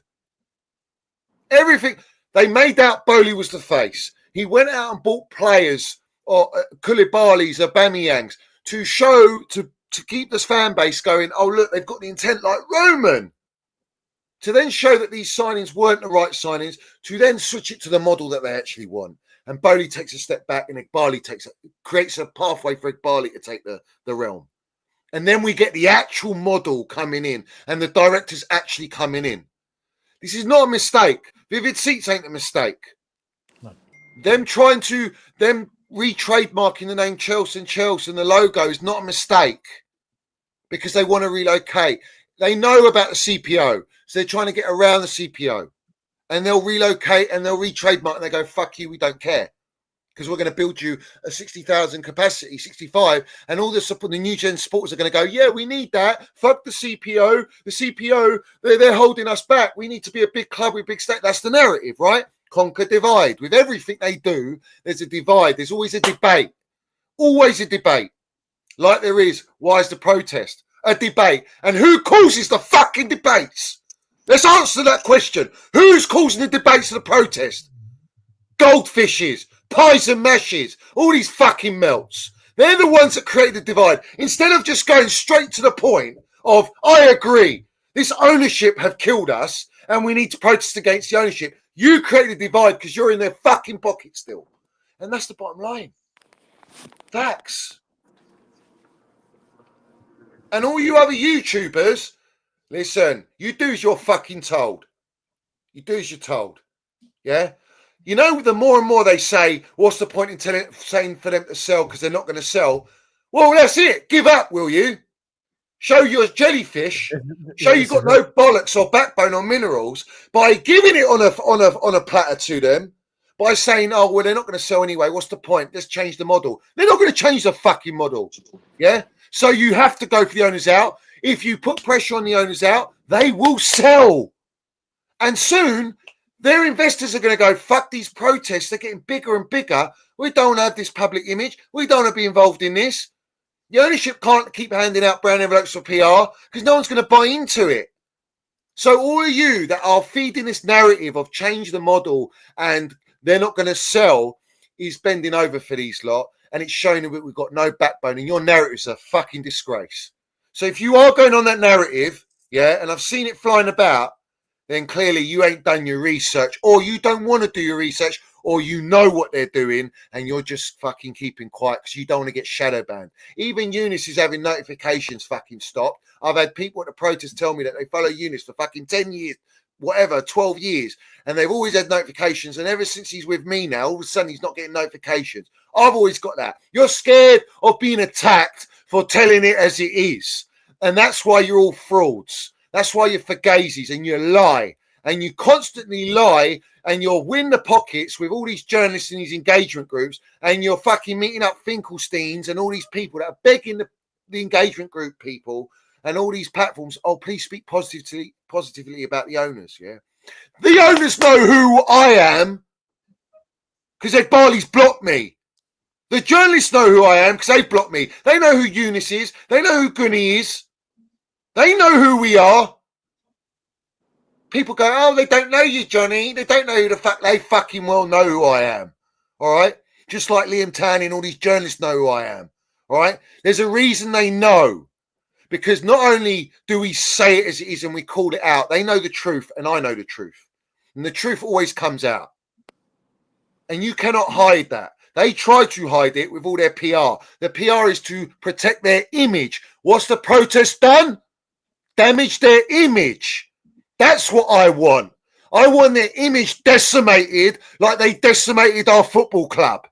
Everything. They made out Bowley was the face. He went out and bought players, or Koulibaly's, Aubameyangs, to show, to keep this fan base going, oh, look, they've got the intent like Roman. To then show that these signings weren't the right signings, to then switch it to the model that they actually want. And Bowley takes a step back and Igbali creates a pathway for Igbali to take the realm. And then we get the actual model coming in and the directors actually coming in. This is not a mistake. Vivid Seats ain't a mistake. No. Them re-trademarking the name Chelsea and the logo is not a mistake because they want to relocate. They know about the CPO, so they're trying to get around the CPO. And they'll relocate and they'll re-trademark and they go, fuck you, we don't care. Because we're going to build you a 60,000 capacity, 65, and all the new gen supporters are going to go, yeah, we need that. Fuck the CPO. The CPO, they're holding us back. We need to be a big club with big stake. That's the narrative, right? Conquer, divide. With everything they do, there's a divide. There's always a debate. Always a debate. Like there is, why is the protest? A debate. And who causes the fucking debates? Let's answer that question. Who's causing the debates and the protest? Goldfishes, pies and mashes, all these fucking melts. They're the ones that create the divide. Instead of just going straight to the point of, I agree, this ownership have killed us and we need to protest against the ownership. You create the divide because you're in their fucking pocket still. And that's the bottom line. Facts. And all you other YouTubers, listen, you do as you're fucking told. You do as you're told. Yeah? You know, the more and more they say, what's the point in saying for them to sell because they're not going to sell? Well, that's it. Give up, will you? Show your jellyfish. Show you've got no bollocks or backbone or minerals by giving it on a platter to them. By saying, oh, well, they're not going to sell anyway. What's the point? Let's change the model. They're not going to change the fucking model. Yeah? So you have to go for the owners out. If you put pressure on the owners out, they will sell. And soon, their investors are going to go, fuck these protests. They're getting bigger and bigger. We don't have this public image. We don't want to be involved in this. The ownership can't keep handing out brown envelopes for PR because no one's going to buy into it. So all of you that are feeding this narrative of change the model and they're not going to sell is bending over for these lot. And it's showing that we've got no backbone. And your narrative's a fucking disgrace. So if you are going on that narrative, yeah, and I've seen it flying about, then clearly you ain't done your research, or you don't want to do your research, or you know what they're doing, and you're just fucking keeping quiet because you don't want to get shadow banned. Even Eunice is having notifications fucking stopped. I've had people at the protest tell me that they follow Eunice for fucking 10 years, whatever, 12 years. And they've always had notifications. And ever since he's with me now, all of a sudden he's not getting notifications. I've always got that. You're scared of being attacked for telling it as it is. And that's why you're all frauds. That's why you're fugazis and you lie. And you constantly lie and you'll win the pockets with all these journalists in these engagement groups, and you're fucking meeting up Finkelsteins and all these people that are begging the engagement group people and all these platforms, oh, please speak positively about the owners, yeah? The owners know who I am because Ed Barley's blocked me. The journalists know who I am because they've blocked me. They know who Eunice is. They know who Guni is. They know who we are. People go, oh, they don't know you, Johnny. They don't know who the fuck. They fucking well know who I am. All right? Just like Liam Tanny and all these journalists know who I am. All right? There's a reason they know. Because not only do we say it as it is and we call it out, they know the truth and I know the truth. And the truth always comes out. And you cannot hide that. They try to hide it with all their PR. The PR is to protect their image. What's the protest done? Damage their image. That's what I want. I want their image decimated like they decimated our football club.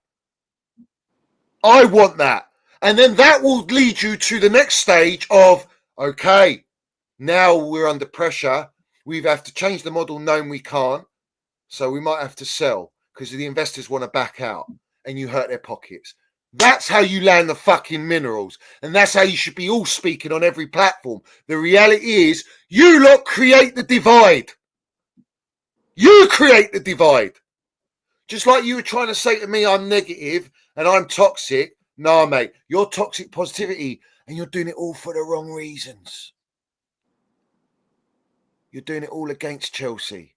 I want that. And then that will lead you to the next stage of, okay, now we're under pressure. We have to change the model knowing we can't. So we might have to sell because the investors want to back out and you hurt their pockets. That's how you land the fucking minerals. And that's how you should be all speaking on every platform. The reality is you lot create the divide. You create the divide. Just like you were trying to say to me, I'm negative and I'm toxic. Nah, mate, you're toxic positivity and you're doing it all for the wrong reasons. You're doing it all against Chelsea.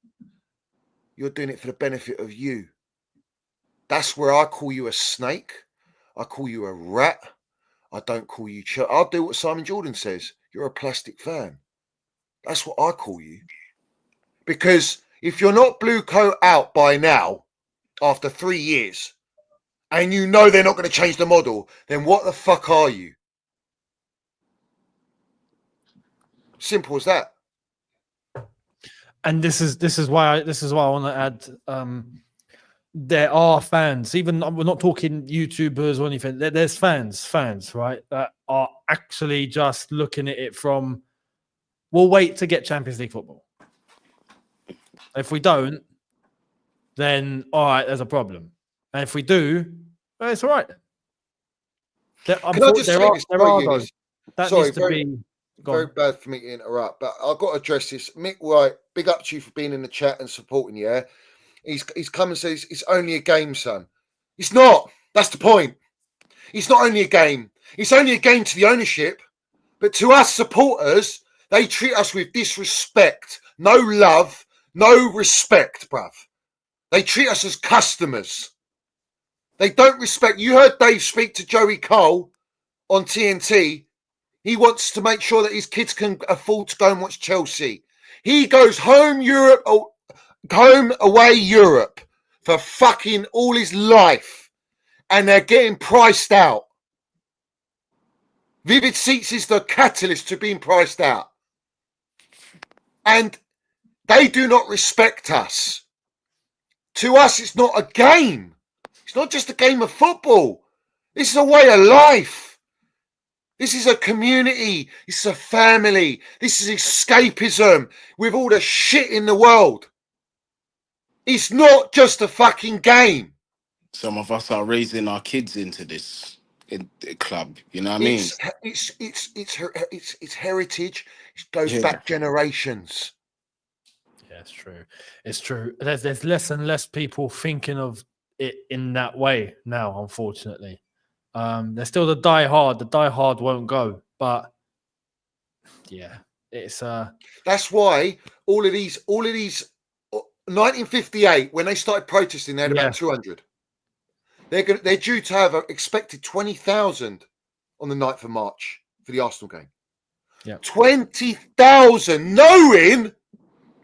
You're doing it for the benefit of you. That's where I call you a snake. I call you a rat. I don't call you I'll do what Simon Jordan says. You're a plastic fan. That's what I call you. Because if you're not BlueCo out by now, after 3 years, and you know they're not going to change the model, then what the fuck are you? Simple as that. And this is why I want to add. There are fans, even we're not talking YouTubers or anything. There's fans, right, that are actually just looking at it from, we'll wait to get Champions League football. If we don't, then all right, there's a problem. And if we do, well, it's all right. There are those. That Sorry, needs to be very bad for me to interrupt, but I've got to address this. Mick White, big up to you for being in the chat and supporting you. Yeah? He's come and says it's only a game, son. It's not. That's the point. It's not only a game. It's only a game to the ownership, but to us supporters, they treat us with disrespect. No love, no respect, bruv. They treat us as customers. They don't respect. You heard Dave speak to Joey Cole on TNT. He wants to make sure that his kids can afford to go and watch Chelsea. He goes home away Europe for fucking all his life. And they're getting priced out. Vivid Seats is the catalyst to being priced out. And they do not respect us. To us, it's not a game. It's not just a game of football. This is a way of life. This is a community. This is a family. This is escapism with all the shit in the world. It's not just a fucking game. Some of us are raising our kids into this club. You know what I mean? It's heritage. It goes back generations. Yeah, it's true. It's true. There's less and less people thinking of it in that way now, unfortunately. There's still the die hard. The die hard won't go. But yeah, it's that's why all of these 1958, when they started protesting, they had about 200. They're due to have an expected 20,000 on the 9th of March for the Arsenal game. Yeah, 20,000, knowing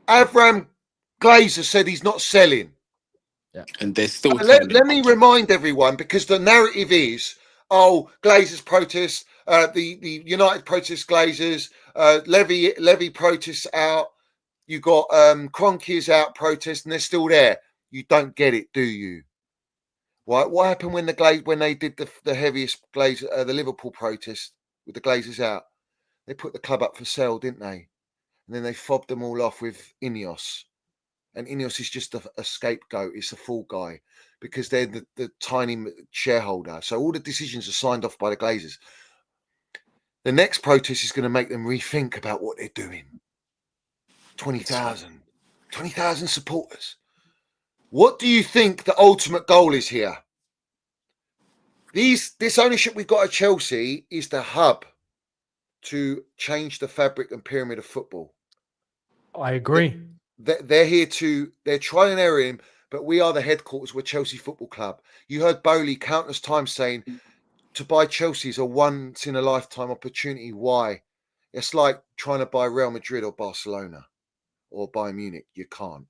Avram Glazer said he's not selling. Yeah, and they're still. Let me remind everyone, because the narrative is, oh, Glazers protest, the United protest Glazers, Levy protests out. Kroenke's out protesting. They're still there. You don't get it, do you? What happened when they did the heaviest the Liverpool protest with the Glazers out? They put the club up for sale, didn't they? And then they fobbed them all off with Ineos. And Ineos is just a scapegoat. It's a fall guy because they're the tiny shareholder. So all the decisions are signed off by the Glazers. The next protest is going to make them rethink about what they're doing. 20,000 supporters. What do you think the ultimate goal is here? This ownership we've got at Chelsea is the hub to change the fabric and pyramid of football. I agree. They're here they're trying and erroring, but we are the headquarters. We're Chelsea Football Club. You heard Bowley countless times saying to buy Chelsea is a once in a lifetime opportunity. Why? It's like trying to buy Real Madrid or Barcelona or Bayern Munich. You can't.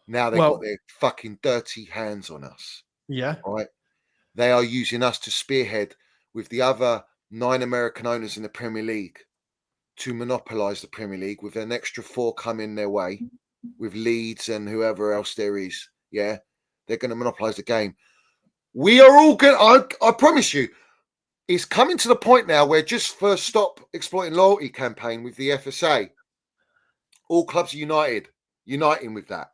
Now they've got their fucking dirty hands on us. Yeah. Right. They are using us to spearhead with the other 9 American owners in the Premier League to monopolise the Premier League with an extra 4 coming their way with Leeds and whoever else there is. Yeah. They're going to monopolise the game. We are all going I promise you, it's coming to the point now where just first stop exploiting loyalty campaign with the FSA. All clubs are uniting with that.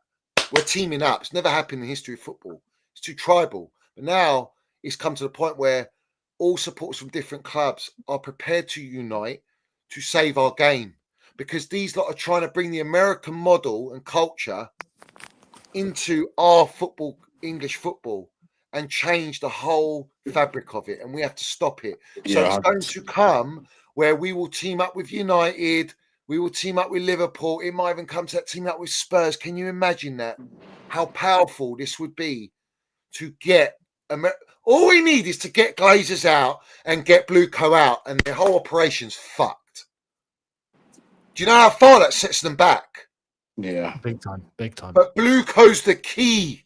We're teaming up. It's never happened in the history of football. It's too tribal. But now it's come to the point where all supporters from different clubs are prepared to unite to save our game. Because these lot are trying to bring the American model and culture into our football, English football, and change the whole fabric of it. And we have to stop it. So it's going to come where we will team up with United. We will team up with Liverpool. It might even come to that team up with Spurs. Can you imagine that? How powerful this would be to get all we need is to get Glazers out and get BlueCo out, and their whole operation's fucked. Do you know how far that sets them back? Yeah. Big time. But BlueCo's the key.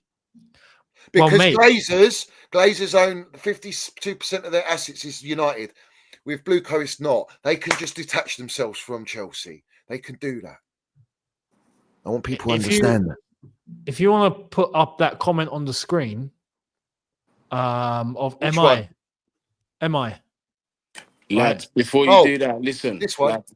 Because Glazers own 52% of their assets is United. With BlueCo, it's not. They can just detach themselves from Chelsea. They can do that. I want people to understand that. If you want to put up that comment on the screen of Which MI. Lads, before you do that, listen. This one. Lads,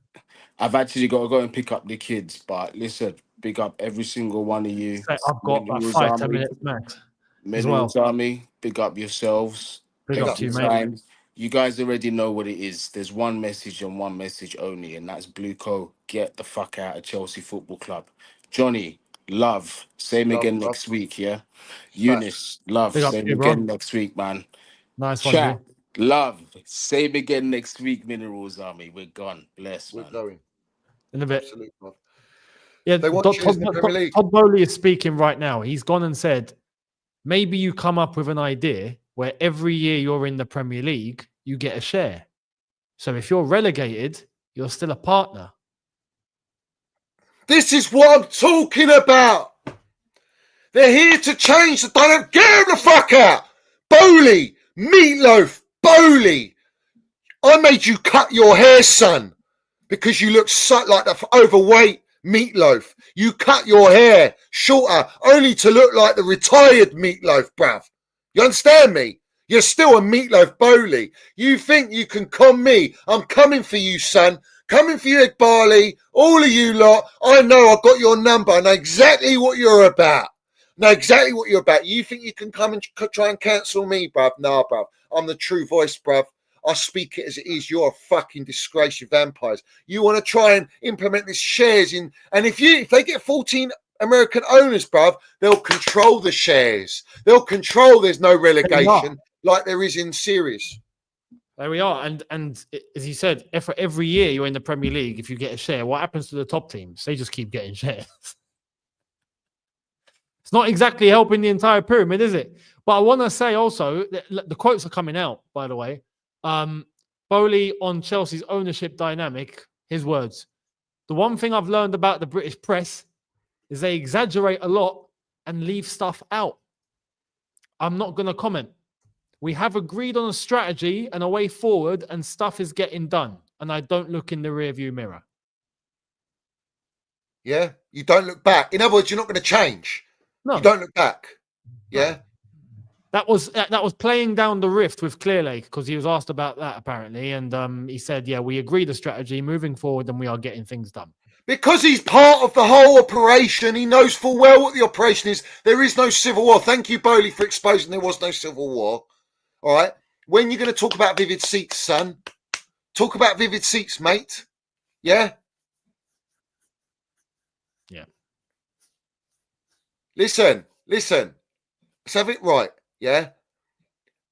I've actually got to go and pick up the kids, but listen, big up every single one of you. I've got about 5-10 minutes max. Minerals Army, big up yourselves. Big up to you, mate. You guys already know what it is. There's one message and one message only, and that's BlueCo. Get the fuck out of Chelsea Football Club. Johnny, love. Same again next week, yeah? Eunice, love. Same again next week, man. Nice one, Chat, love. Same again next week, Minerals Army. We're gone. Bless, man. We're going. In a bit. Absolutely, love. Yeah, they want you in the Premier League. Todd Bowley is speaking right now. He's gone and said, maybe you come up with an idea where every year you're in the Premier League, you get a share. So if you're relegated, you're still a partner. This is what I'm talking about. They're here to change the dynamic. Get the fuck out. Bowley, Meatloaf, Bowley. I made you cut your hair, son, because you look so like the overweight Meatloaf. You cut your hair shorter only to look like the retired Meatloaf, bruv. You understand me? You're still a Meatloaf Bowley. You think you can con me? I'm coming for you, son. Coming for you, Ed Barley. All of you lot. I know. I got your number. I know exactly what you're about. You think you can come and try and cancel me, bruv? Nah, bruv. I'm the true voice, bruv. I speak it as it is. You're a fucking disgrace, you vampires. You want to try and implement this shares in, and if they get 14 American owners, bruv, they'll control the shares. They'll control. There's no relegation like there is in series. There we are. And as you said, for every year you're in the Premier League, if you get a share, what happens to the top teams? They just keep getting shares. It's not exactly helping the entire pyramid, is it? But I want to say also, the quotes are coming out, by the way. Bowley on Chelsea's ownership dynamic, his words. The one thing I've learned about the British press is they exaggerate a lot and leave stuff out. I'm not going to comment. We have agreed on a strategy and a way forward, and stuff is getting done. And I don't look in the rearview mirror. Yeah, you don't look back. In other words, you're not going to change. No, You don't look back. Yeah. that was playing down the rift with Clearlake because he was asked about that apparently, and he said, "Yeah, we agree the strategy moving forward, and we are getting things done." Because he's part of the whole operation, he knows full well what the operation is. There is no civil war. Thank you, Bowley, for exposing there was no civil war. All right. When you're going to talk about vivid seats, son, talk about vivid seats, mate. Yeah. Yeah. Listen. Let's have it right. Yeah.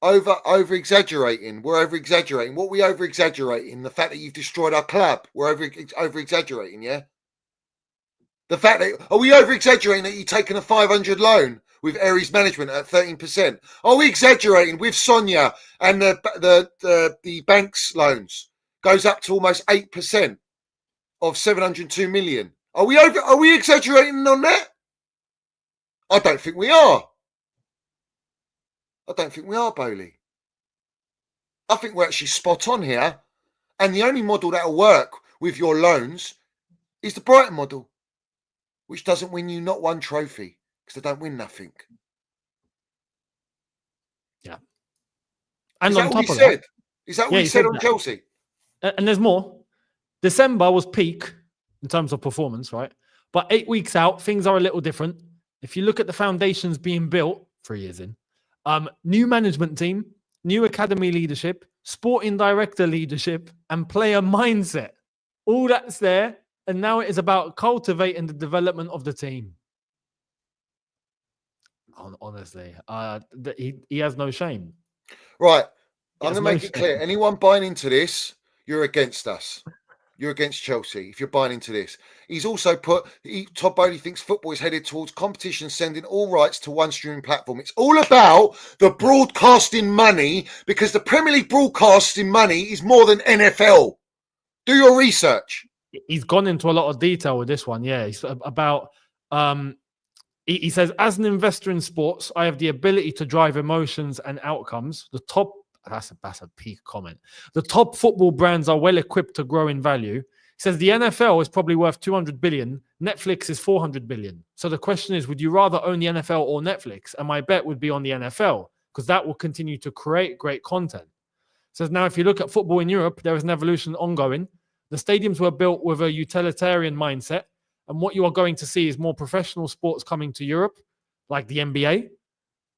Over exaggerating. We're over exaggerating. What are we over exaggerating? The fact that you've destroyed our club. We're over exaggerating. Yeah. The fact that are we over exaggerating that you've taken a 500 loan with Aries management at 13%? Are we exaggerating with Sonia and the bank's loans goes up to almost 8% of 702 million? Are we exaggerating on that? I don't think we are. I don't think we are, Bowley. I think we're actually spot on here. And the only model that'll work with your loans is the Brighton model, which doesn't win you not one trophy because they don't win nothing. Yeah. And is on that top what he of said? that, Is that what he said on Chelsea? And there's more. December was peak in terms of performance, right? But 8 weeks out, things are a little different. If you look at the foundations being built 3 years in, new management team, new academy leadership, sporting director leadership, and player mindset. All that's there. And now it is about cultivating the development of the team. Honestly, he has no shame. Right. I'm going to make it clear. Anyone buying into you're against us. You're against Chelsea if you're buying into this. He's also Todd Bowley thinks football is headed towards competition, sending all rights to one streaming platform. It's all about the broadcasting money because the Premier League broadcasting money is more than NFL. Do your research. He's gone into a lot of detail with this one. Yeah, it's about. He says, as an investor in sports, I have the ability to drive emotions and outcomes. That's a peak comment. The top football brands are well equipped to grow in value. He says the NFL is probably worth 200 billion. Netflix is 400 billion. So the question is, would you rather own the NFL or Netflix? And my bet would be on the NFL because that will continue to create great content. He says now, if you look at football in Europe, there is an evolution ongoing. The stadiums were built with a utilitarian mindset. And what you are going to see is more professional sports coming to Europe, like the NBA.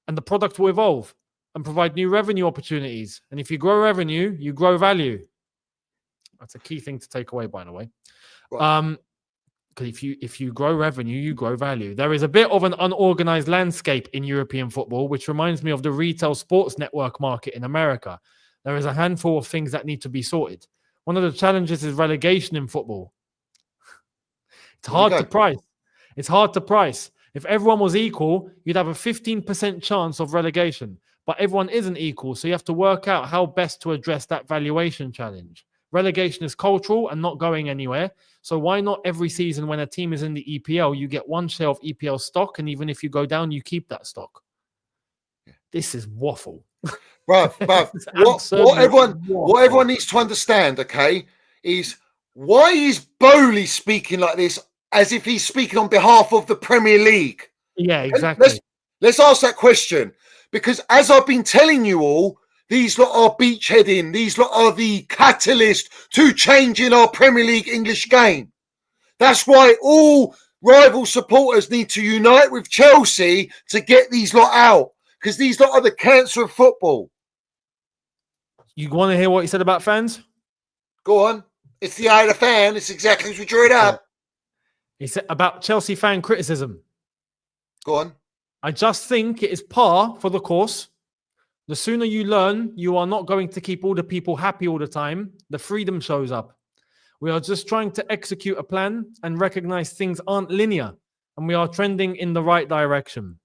And the product will evolve and provide new revenue opportunities. And if you grow revenue, you grow value. That's a key thing to take away, by the way. Right. Because if you grow revenue, you grow value. There is a bit of an unorganized landscape in European football, which reminds me of the retail sports network market in America. There is a handful of things that need to be sorted. One of the challenges is relegation in football. It's hard to price. It's hard to price. If everyone was equal, you'd have a 15% chance of relegation. But everyone isn't equal, so you have to work out how best to address that valuation challenge. Relegation is cultural and not going anywhere. So why not every season when a team is in the EPL, you get one share of EPL stock, and even if you go down, you keep that stock. This is waffle. Bruv. What everyone needs to understand, okay, is why is Bowley speaking like this as if he's speaking on behalf of the Premier League? Yeah, exactly. Let's ask that question. Because as I've been telling you all, these lot are beachheading. These lot are the catalyst to changing our Premier League English game. That's why all rival supporters need to unite with Chelsea to get these lot out. Because these lot are the cancer of football. You want to hear what he said about fans? Go on. It's the eye of the fan. It's exactly as we drew it up. He said about Chelsea fan criticism. Go on. I just think it is par for the course. The sooner you learn, you are not going to keep all the people happy all the time. The freedom shows up. We are just trying to execute a plan and recognize things aren't linear, and we are trending in the right direction.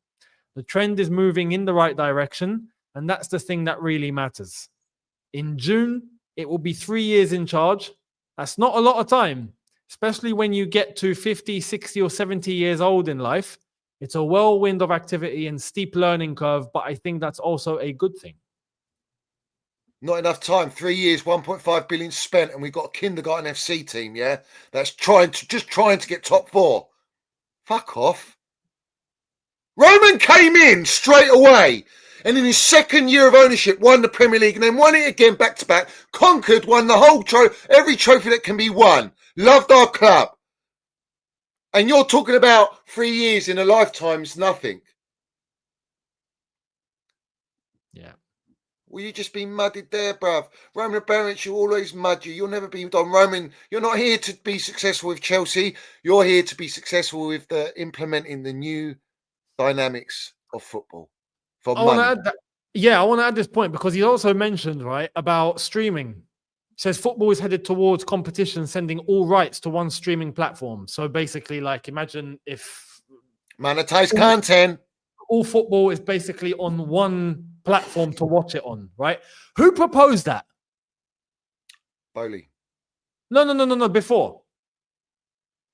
The trend is moving in the right direction, and that's the thing that really matters. In June, it will be 3 years in charge. That's not a lot of time, especially when you get to 50, 60, or 70 years old in life. It's a whirlwind of activity and steep learning curve, but I think that's also a good thing. Not enough time. 3 years, 1.5 billion spent, and we've got a kindergarten FC team, yeah, that's trying to get top 4. Fuck off. Roman came in straight away, and in his second year of ownership, won the Premier League, and then won it again back to back. Conquered, won the whole every trophy that can be won. Loved our club. And you're talking about 3 years in a lifetime is nothing. Yeah. Well, you just been muddied there, bruv. Roman Abramovich will always mud you. You'll never be done. Roman, you're not here to be successful with Chelsea. You're here to be successful with implementing the new dynamics of football for money. I want to add this point because he also mentioned, right, about streaming. Says football is headed towards competition, sending all rights to one streaming platform. So basically, like, imagine if monetized content. All football is basically on one platform to watch it on, right? Who proposed that? Bowley. No. Before.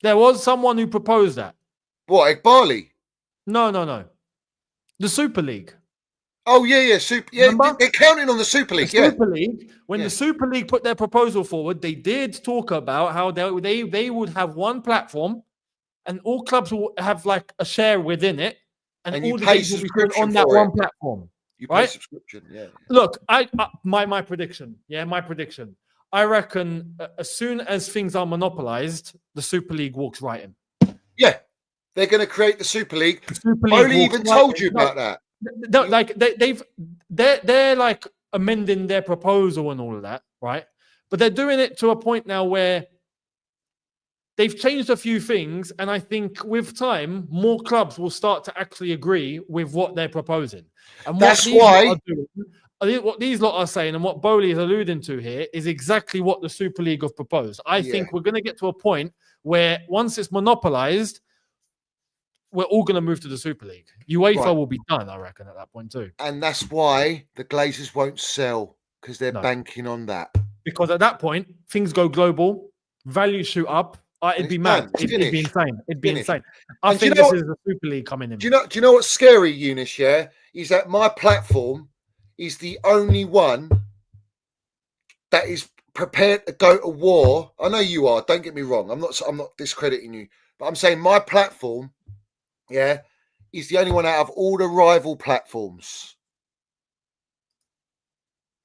There was someone who proposed that. What, Igbali? No. The Super League. Oh, yeah. They're counting on the Super League, Super League. When the Super League put their proposal forward, they did talk about how they would have one platform and all clubs will have like a share within it. And all the games will be shown on that one platform. You pay subscription, yeah. Look, my prediction. Yeah, my prediction. I reckon as soon as things are monopolized, the Super League walks right in. Yeah, they're going to create the Super League. Bowley even told you about that. Like they're like amending their proposal and all of that, right? But they're doing it to a point now where they've changed a few things, and I think with time, more clubs will start to actually agree with what they're proposing. And that's why what these lot are saying and what Bowley is alluding to here is exactly what the Super League have proposed. I think we're going to get to a point where once it's monopolized, we're all going to move to the Super League. UEFA will be done, I reckon, at that point too. And that's why the Glazers won't sell, because they're banking on that. Because at that point, things go global, values shoot up. It'd be mad. It'd be insane. It'd be insane. I think this is the Super League coming in. Do you know what's scary, Eunice? Yeah, is that my platform is the only one that is prepared to go to war. I know you are. Don't get me wrong. I'm not discrediting you, but I'm saying my platform, is the only one out of all the rival platforms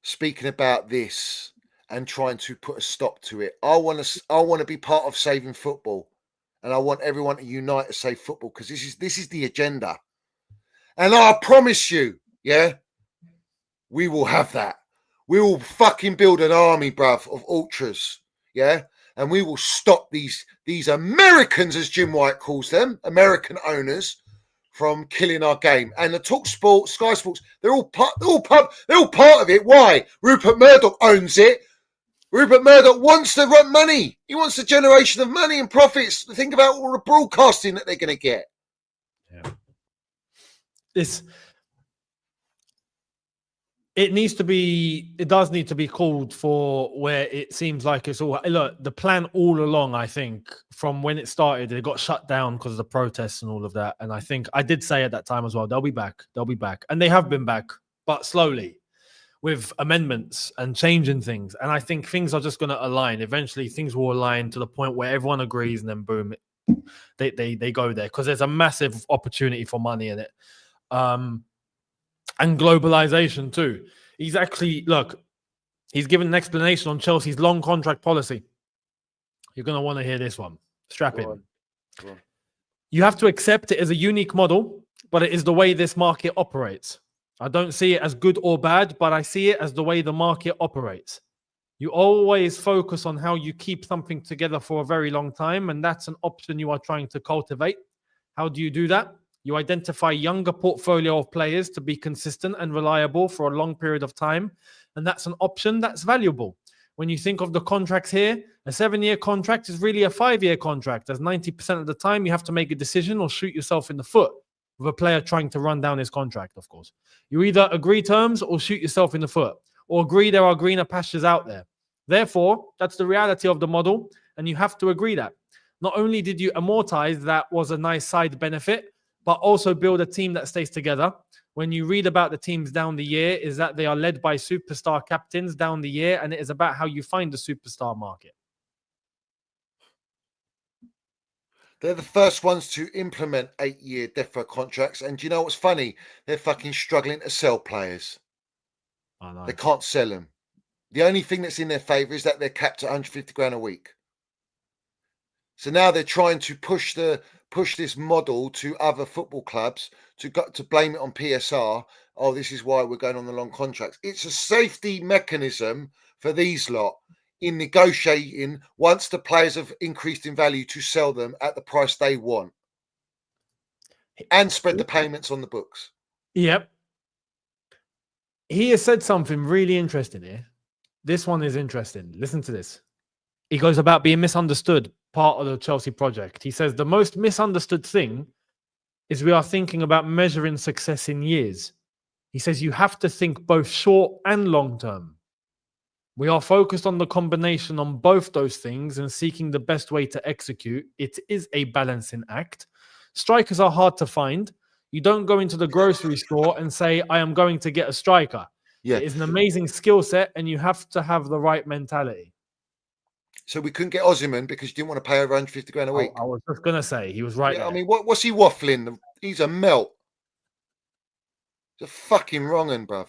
speaking about this and trying to put a stop to it. I want to be part of saving football, and I want everyone to unite to save football, because this is the agenda. And I promise you, we will have that. We will fucking build an army, bruv, of ultras, and we will stop these Americans, as Jim White calls them, American owners, from killing our game. And the Talk Sport, Sky Sports, they're all part of it. Why? Rupert Murdoch owns it. Rupert Murdoch wants to run money. He wants a generation of money and profits. Think about all the broadcasting that they're going to get. Yeah. It does need to be called for where it seems like it's all. Look, the plan all along, I think, from when it started, it got shut down because of the protests and all of that. And I think I did say at that time as well, they'll be back. And they have been back, but slowly, with amendments and changing things. And I think things are just going to align. Eventually, things will align to the point where everyone agrees, and then boom, they go there, because there's a massive opportunity for money in it. And globalization too. He's given an explanation on Chelsea's long contract policy. You're going to want to hear this one. Strap in. Go on. You have to accept it as a unique model, but it is the way this market operates. I don't see it as good or bad, but I see it as the way the market operates. You always focus on how you keep something together for a very long time, and that's an option you are trying to cultivate. How do you do that? You identify younger portfolio of players to be consistent and reliable for a long period of time, and that's an option that's valuable. When you think of the contracts here, a 7-year contract is really a 5-year contract, as 90% of the time you have to make a decision or shoot yourself in the foot with a player trying to run down his contract, of course. You either agree terms or shoot yourself in the foot, or agree there are greener pastures out there. Therefore, that's the reality of the model, and you have to agree that. Not only did you amortize, that was a nice side benefit, but also build a team that stays together. When you read about the teams down the year, is that they are led by superstar captains down the year, and it is about how you find the superstar market. They're the first ones to implement 8-year deferred contracts. And do you know what's funny? They're fucking struggling to sell players. I know. They can't sell them. The only thing that's in their favour is that they're capped at 150 grand a week. So now they're trying to push this model to other football clubs to blame it on PSR. Oh, this is why we're going on the long contracts. It's a safety mechanism for these lot in negotiating once the players have increased in value to sell them at the price they want and spread the payments on the books. Yep. He has said something really interesting here. This one is interesting. Listen to this. He goes about being misunderstood, part of the Chelsea project. He says the most misunderstood thing is we are thinking about measuring success in years. He says you have to think both short and long term. We are focused on the combination on both those things and seeking the best way to execute. It is a balancing act. Strikers are hard to find. You don't go into the grocery store and say, I am going to get a striker. Yeah. It is an amazing skill set and you have to have the right mentality. So we couldn't get Osimhen because you didn't want to pay over 150 grand a week. I was just going to say, he was right there. I mean, what's he waffling? He's a melt. He's a fucking wrong un, bruv.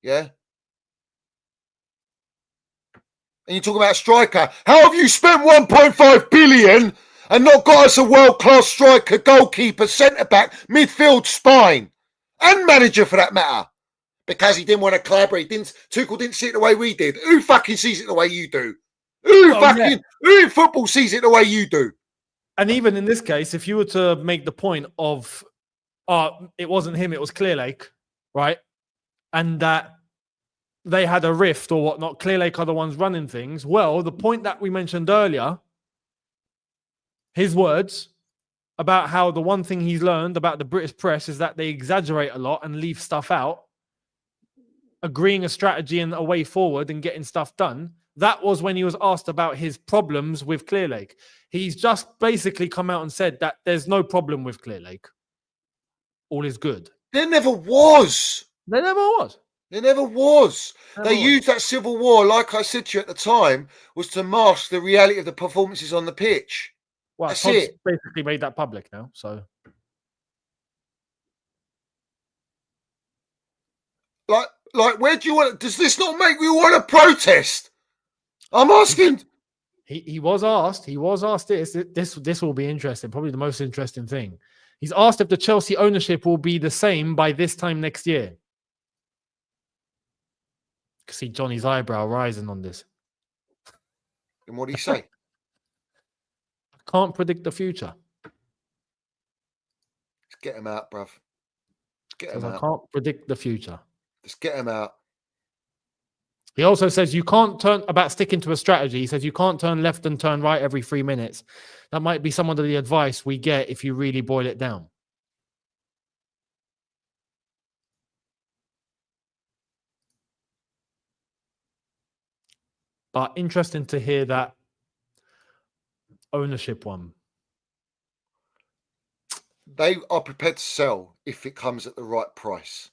Yeah? And you talk about a striker. How have you spent 1.5 billion and not got us a world-class striker, goalkeeper, centre-back, midfield, spine, and manager for that matter? Because he didn't want to collaborate. Tuchel didn't see it the way we did. Who fucking sees it the way you do? Who in football sees it the way you do? And even in this case, if you were to make the point of, it wasn't him, it was Clearlake, right? And that they had a rift or whatnot, Clearlake are the ones running things. Well, the point that we mentioned earlier, his words about how the one thing he's learned about the British press is that they exaggerate a lot and leave stuff out, agreeing a strategy and a way forward and getting stuff done. That was when he was asked about his problems with Clearlake. He's just basically come out and said that there's no problem with Clearlake. All is good. There never was. There never was. There never was. They used that civil war, like I said to you at the time, was to mask the reality of the performances on the pitch. Well, that's Todd's it. Basically made that public now, so. Like, where do you want? Does this not make me want to protest? I'm asking. He was asked. He was asked this. This will be interesting. Probably the most interesting thing. He's asked if the Chelsea ownership will be the same by this time next year. See Johnny's eyebrow rising on this. And what do you say? I can't predict the future. Let's get him out, bruv. Get him I out. can't predict the future. Let's get him out. He also says you can't turn about sticking to a strategy. He says you can't turn left and turn right every 3 minutes. That might be some of the advice we get if you really boil it down. But interesting to hear that ownership one. They are prepared to sell if it comes at the right price.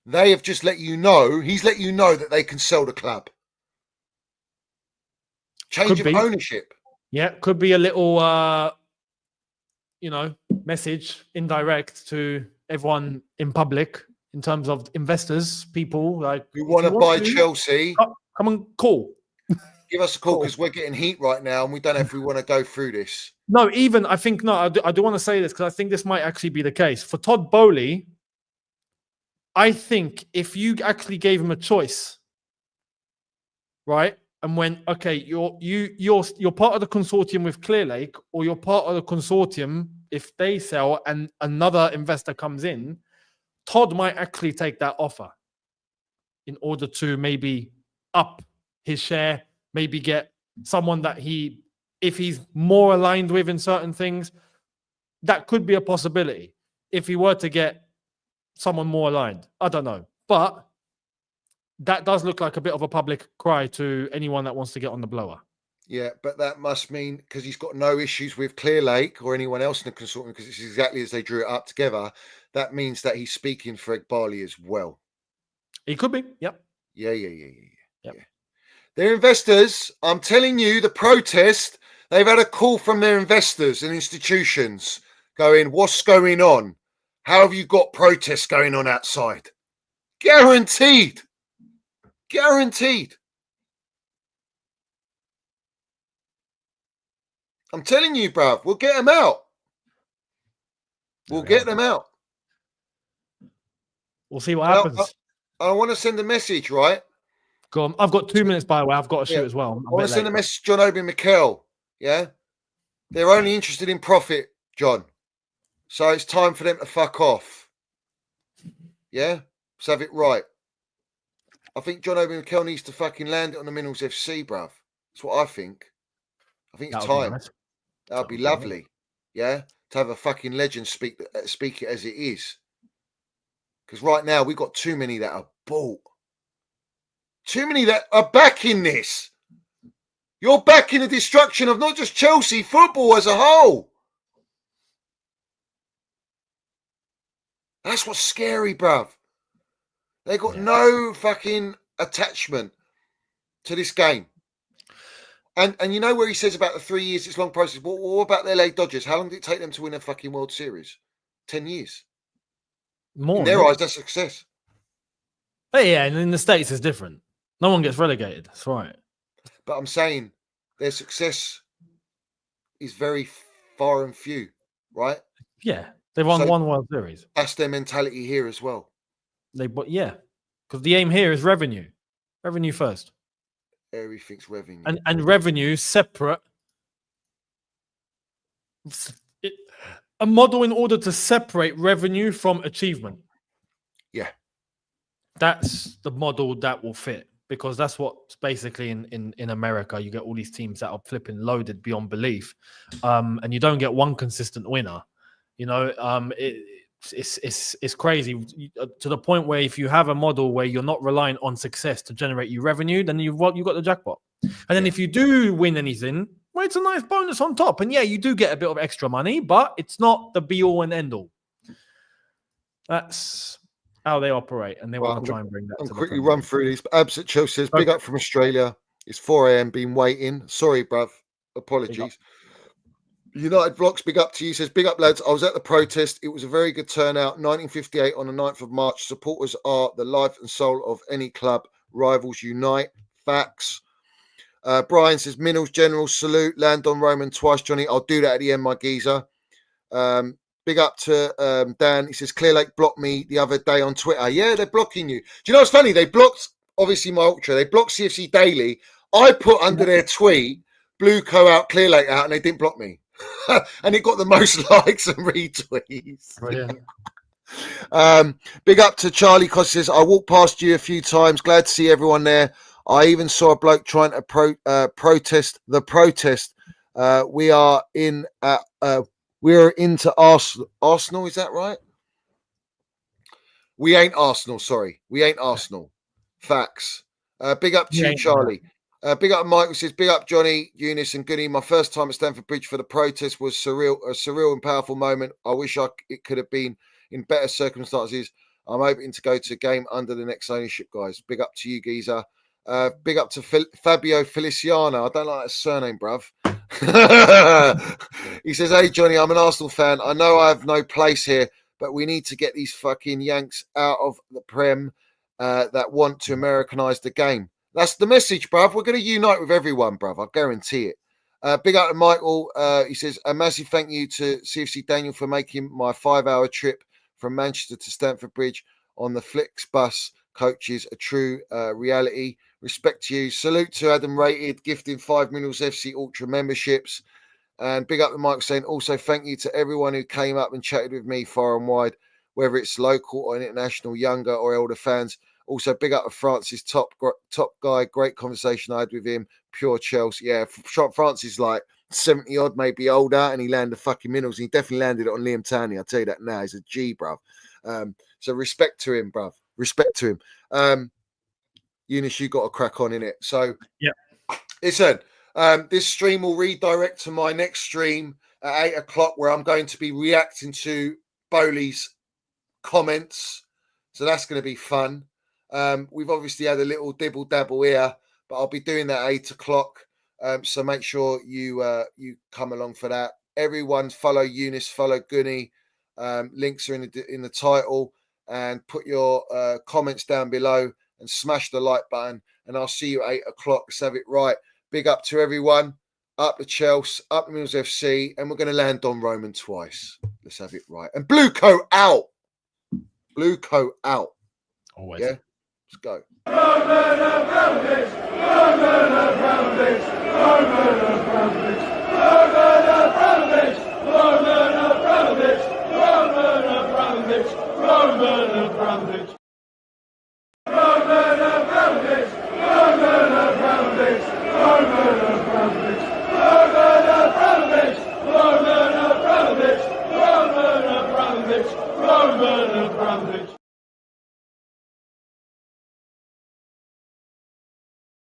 They have just let you know, he's let you know that they can sell the club. Change of ownership. Yeah, could be a little, message indirect to everyone in public in terms of investors, people like who want to buy Chelsea. Come on, call. Give us a call because we're getting heat right now and we don't know if we want to go through this. No, I do want to say this because I think this might actually be the case. For Todd Bowley, I think if you actually gave him a choice, right, and went, okay, you're part of the consortium with Clearlake, or you're part of the consortium if they sell and another investor comes in, Todd might actually take that offer in order to maybe up his share, maybe get someone that if he's more aligned with in certain things, that could be a possibility. If he were to get someone more aligned, I don't know. But that does look like a bit of a public cry to anyone that wants to get on the blower. Yeah, but that must mean because he's got no issues with Clear Lake or anyone else in the consortium because it's exactly as they drew it up together. That means that he's speaking for Egbali as well. He could be. Yep. Yeah. Yep. Their investors, I'm telling you, the protest, they've had a call from their investors and institutions going, what's going on? How have you got protests going on outside? Guaranteed. Guaranteed. I'm telling you, bruv, we'll get them out. We'll get them out. We'll see what happens. I want to send a message, right? Go on. I've got 2 minutes, by the way. I've got to shoot as well. I want to send a message to John Obi and Mikel. Yeah? They're only interested in profit, John. So it's time for them to fuck off. Yeah? Let's have it right. I think John Obi and Mikel needs to fucking land it on the Minerals FC, bruv. That's what I think. I think it's time. Nice. That would be lovely. Yeah? To have a fucking legend speak it as it is. Because right now we've got too many that are bought. Too many that are backing this. You're backing the destruction of not just Chelsea, football as a whole. That's what's scary, bruv. They got no fucking attachment to this game. And you know where he says about the 3 years, it's a long process. What about the LA Dodgers? How long did it take them to win a fucking World Series? 10 years. More. In their eyes, that's success. Hey, yeah, and in the States, it's different. No one gets relegated. That's right. But I'm saying their success is very far and few, right? Yeah. They've won one World Series. That's their mentality here as well. Because the aim here is revenue. Revenue first. Everything's revenue. And revenue separate. A model in order to separate revenue from achievement. Yeah. That's the model that will fit. Because that's what's basically in America. You get all these teams that are flipping loaded beyond belief. And you don't get one consistent winner. You know, it's crazy to the point where if you have a model where you're not relying on success to generate you revenue, then you've got the jackpot. And then if you do win anything, well, it's a nice bonus on top. And yeah, you do get a bit of extra money, but it's not the be all and end all. That's how they operate, and they want to try and bring that. I'll quickly run through these. Abs at Chelsea says, big up from Australia. It's 4 a.m. Been waiting. Sorry, bruv. Apologies. United Vlogs, big up to you. Says, big up, lads. I was at the protest. It was a very good turnout. 1958 on the 9th of March. Supporters are the life and soul of any club. Rivals unite. Facts. Brian says, Minerals General, salute. Land on Roman twice, Johnny. I'll do that at the end, my geezer. Big up to Dan. He says, Clear Lake blocked me the other day on Twitter. Yeah, they're blocking you. Do you know what's funny? They blocked, obviously, my ultra. They blocked CFC Daily. I put under their tweet, BlueCo out, Clear Lake out, and they didn't block me. And it got the most likes and retweets. Brilliant. Big up to Charlie Costa says, I walked past you a few times. Glad to see everyone there. I even saw a bloke trying to protest the protest. We are into Arsenal. Arsenal, is that right? We ain't Arsenal, sorry. We ain't Arsenal. Facts. Big up to you, Charlie. Big up Mike, who says, big up Johnny, Eunice and Guni. My first time at Stamford Bridge for the protest was a surreal and powerful moment. I wish it could have been in better circumstances. I'm hoping to go to a game under the next ownership, guys. Big up to you, geezer. Big up to Fabio Feliciano. I don't like that surname, bruv. He says, hey, Johnny, I'm an Arsenal fan. I know I have no place here, but we need to get these fucking Yanks out of the Prem that want to Americanize the game. That's the message, bruv. We're going to unite with everyone, bruv. I guarantee it. Big up to Michael. He says, a massive thank you to CFC Daniel for making my 5-hour trip from Manchester to Stamford Bridge on the Flix bus coaches a true reality. Respect to you. Salute to Adam Rated, gifting 5 Minerals FC Ultra memberships. And big up to Mike saying, also thank you to everyone who came up and chatted with me far and wide, whether it's local or international, younger or elder fans. Also, big up to Francis, top guy. Great conversation I had with him. Pure Chelsea. Yeah, Francis like 70 odd, maybe older, and he landed fucking Minerals. He definitely landed it on Liam Taney. I'll tell you that now. He's a G, bruv. So respect to him, bruv. Respect to him. Eunice, you got to crack on in it. So, yeah. Listen, This stream will redirect to my next stream at 8 o'clock, where I'm going to be reacting to Bowley's comments. So that's going to be fun. We've obviously had a little dibble dabble here, but I'll be doing that at 8 o'clock. So make sure you come along for that. Everyone follow Eunice, follow Guni. Links are in the title, and put your comments down below and smash the like button. And I'll see you at 8 o'clock. Let's have it right. Big up to everyone. Up the Chelsea, up the Mills FC, and we're going to land on Roman twice. Let's have it right. And BlueCo out. BlueCo out. Always. Yeah, let's go. Roman Abramovich.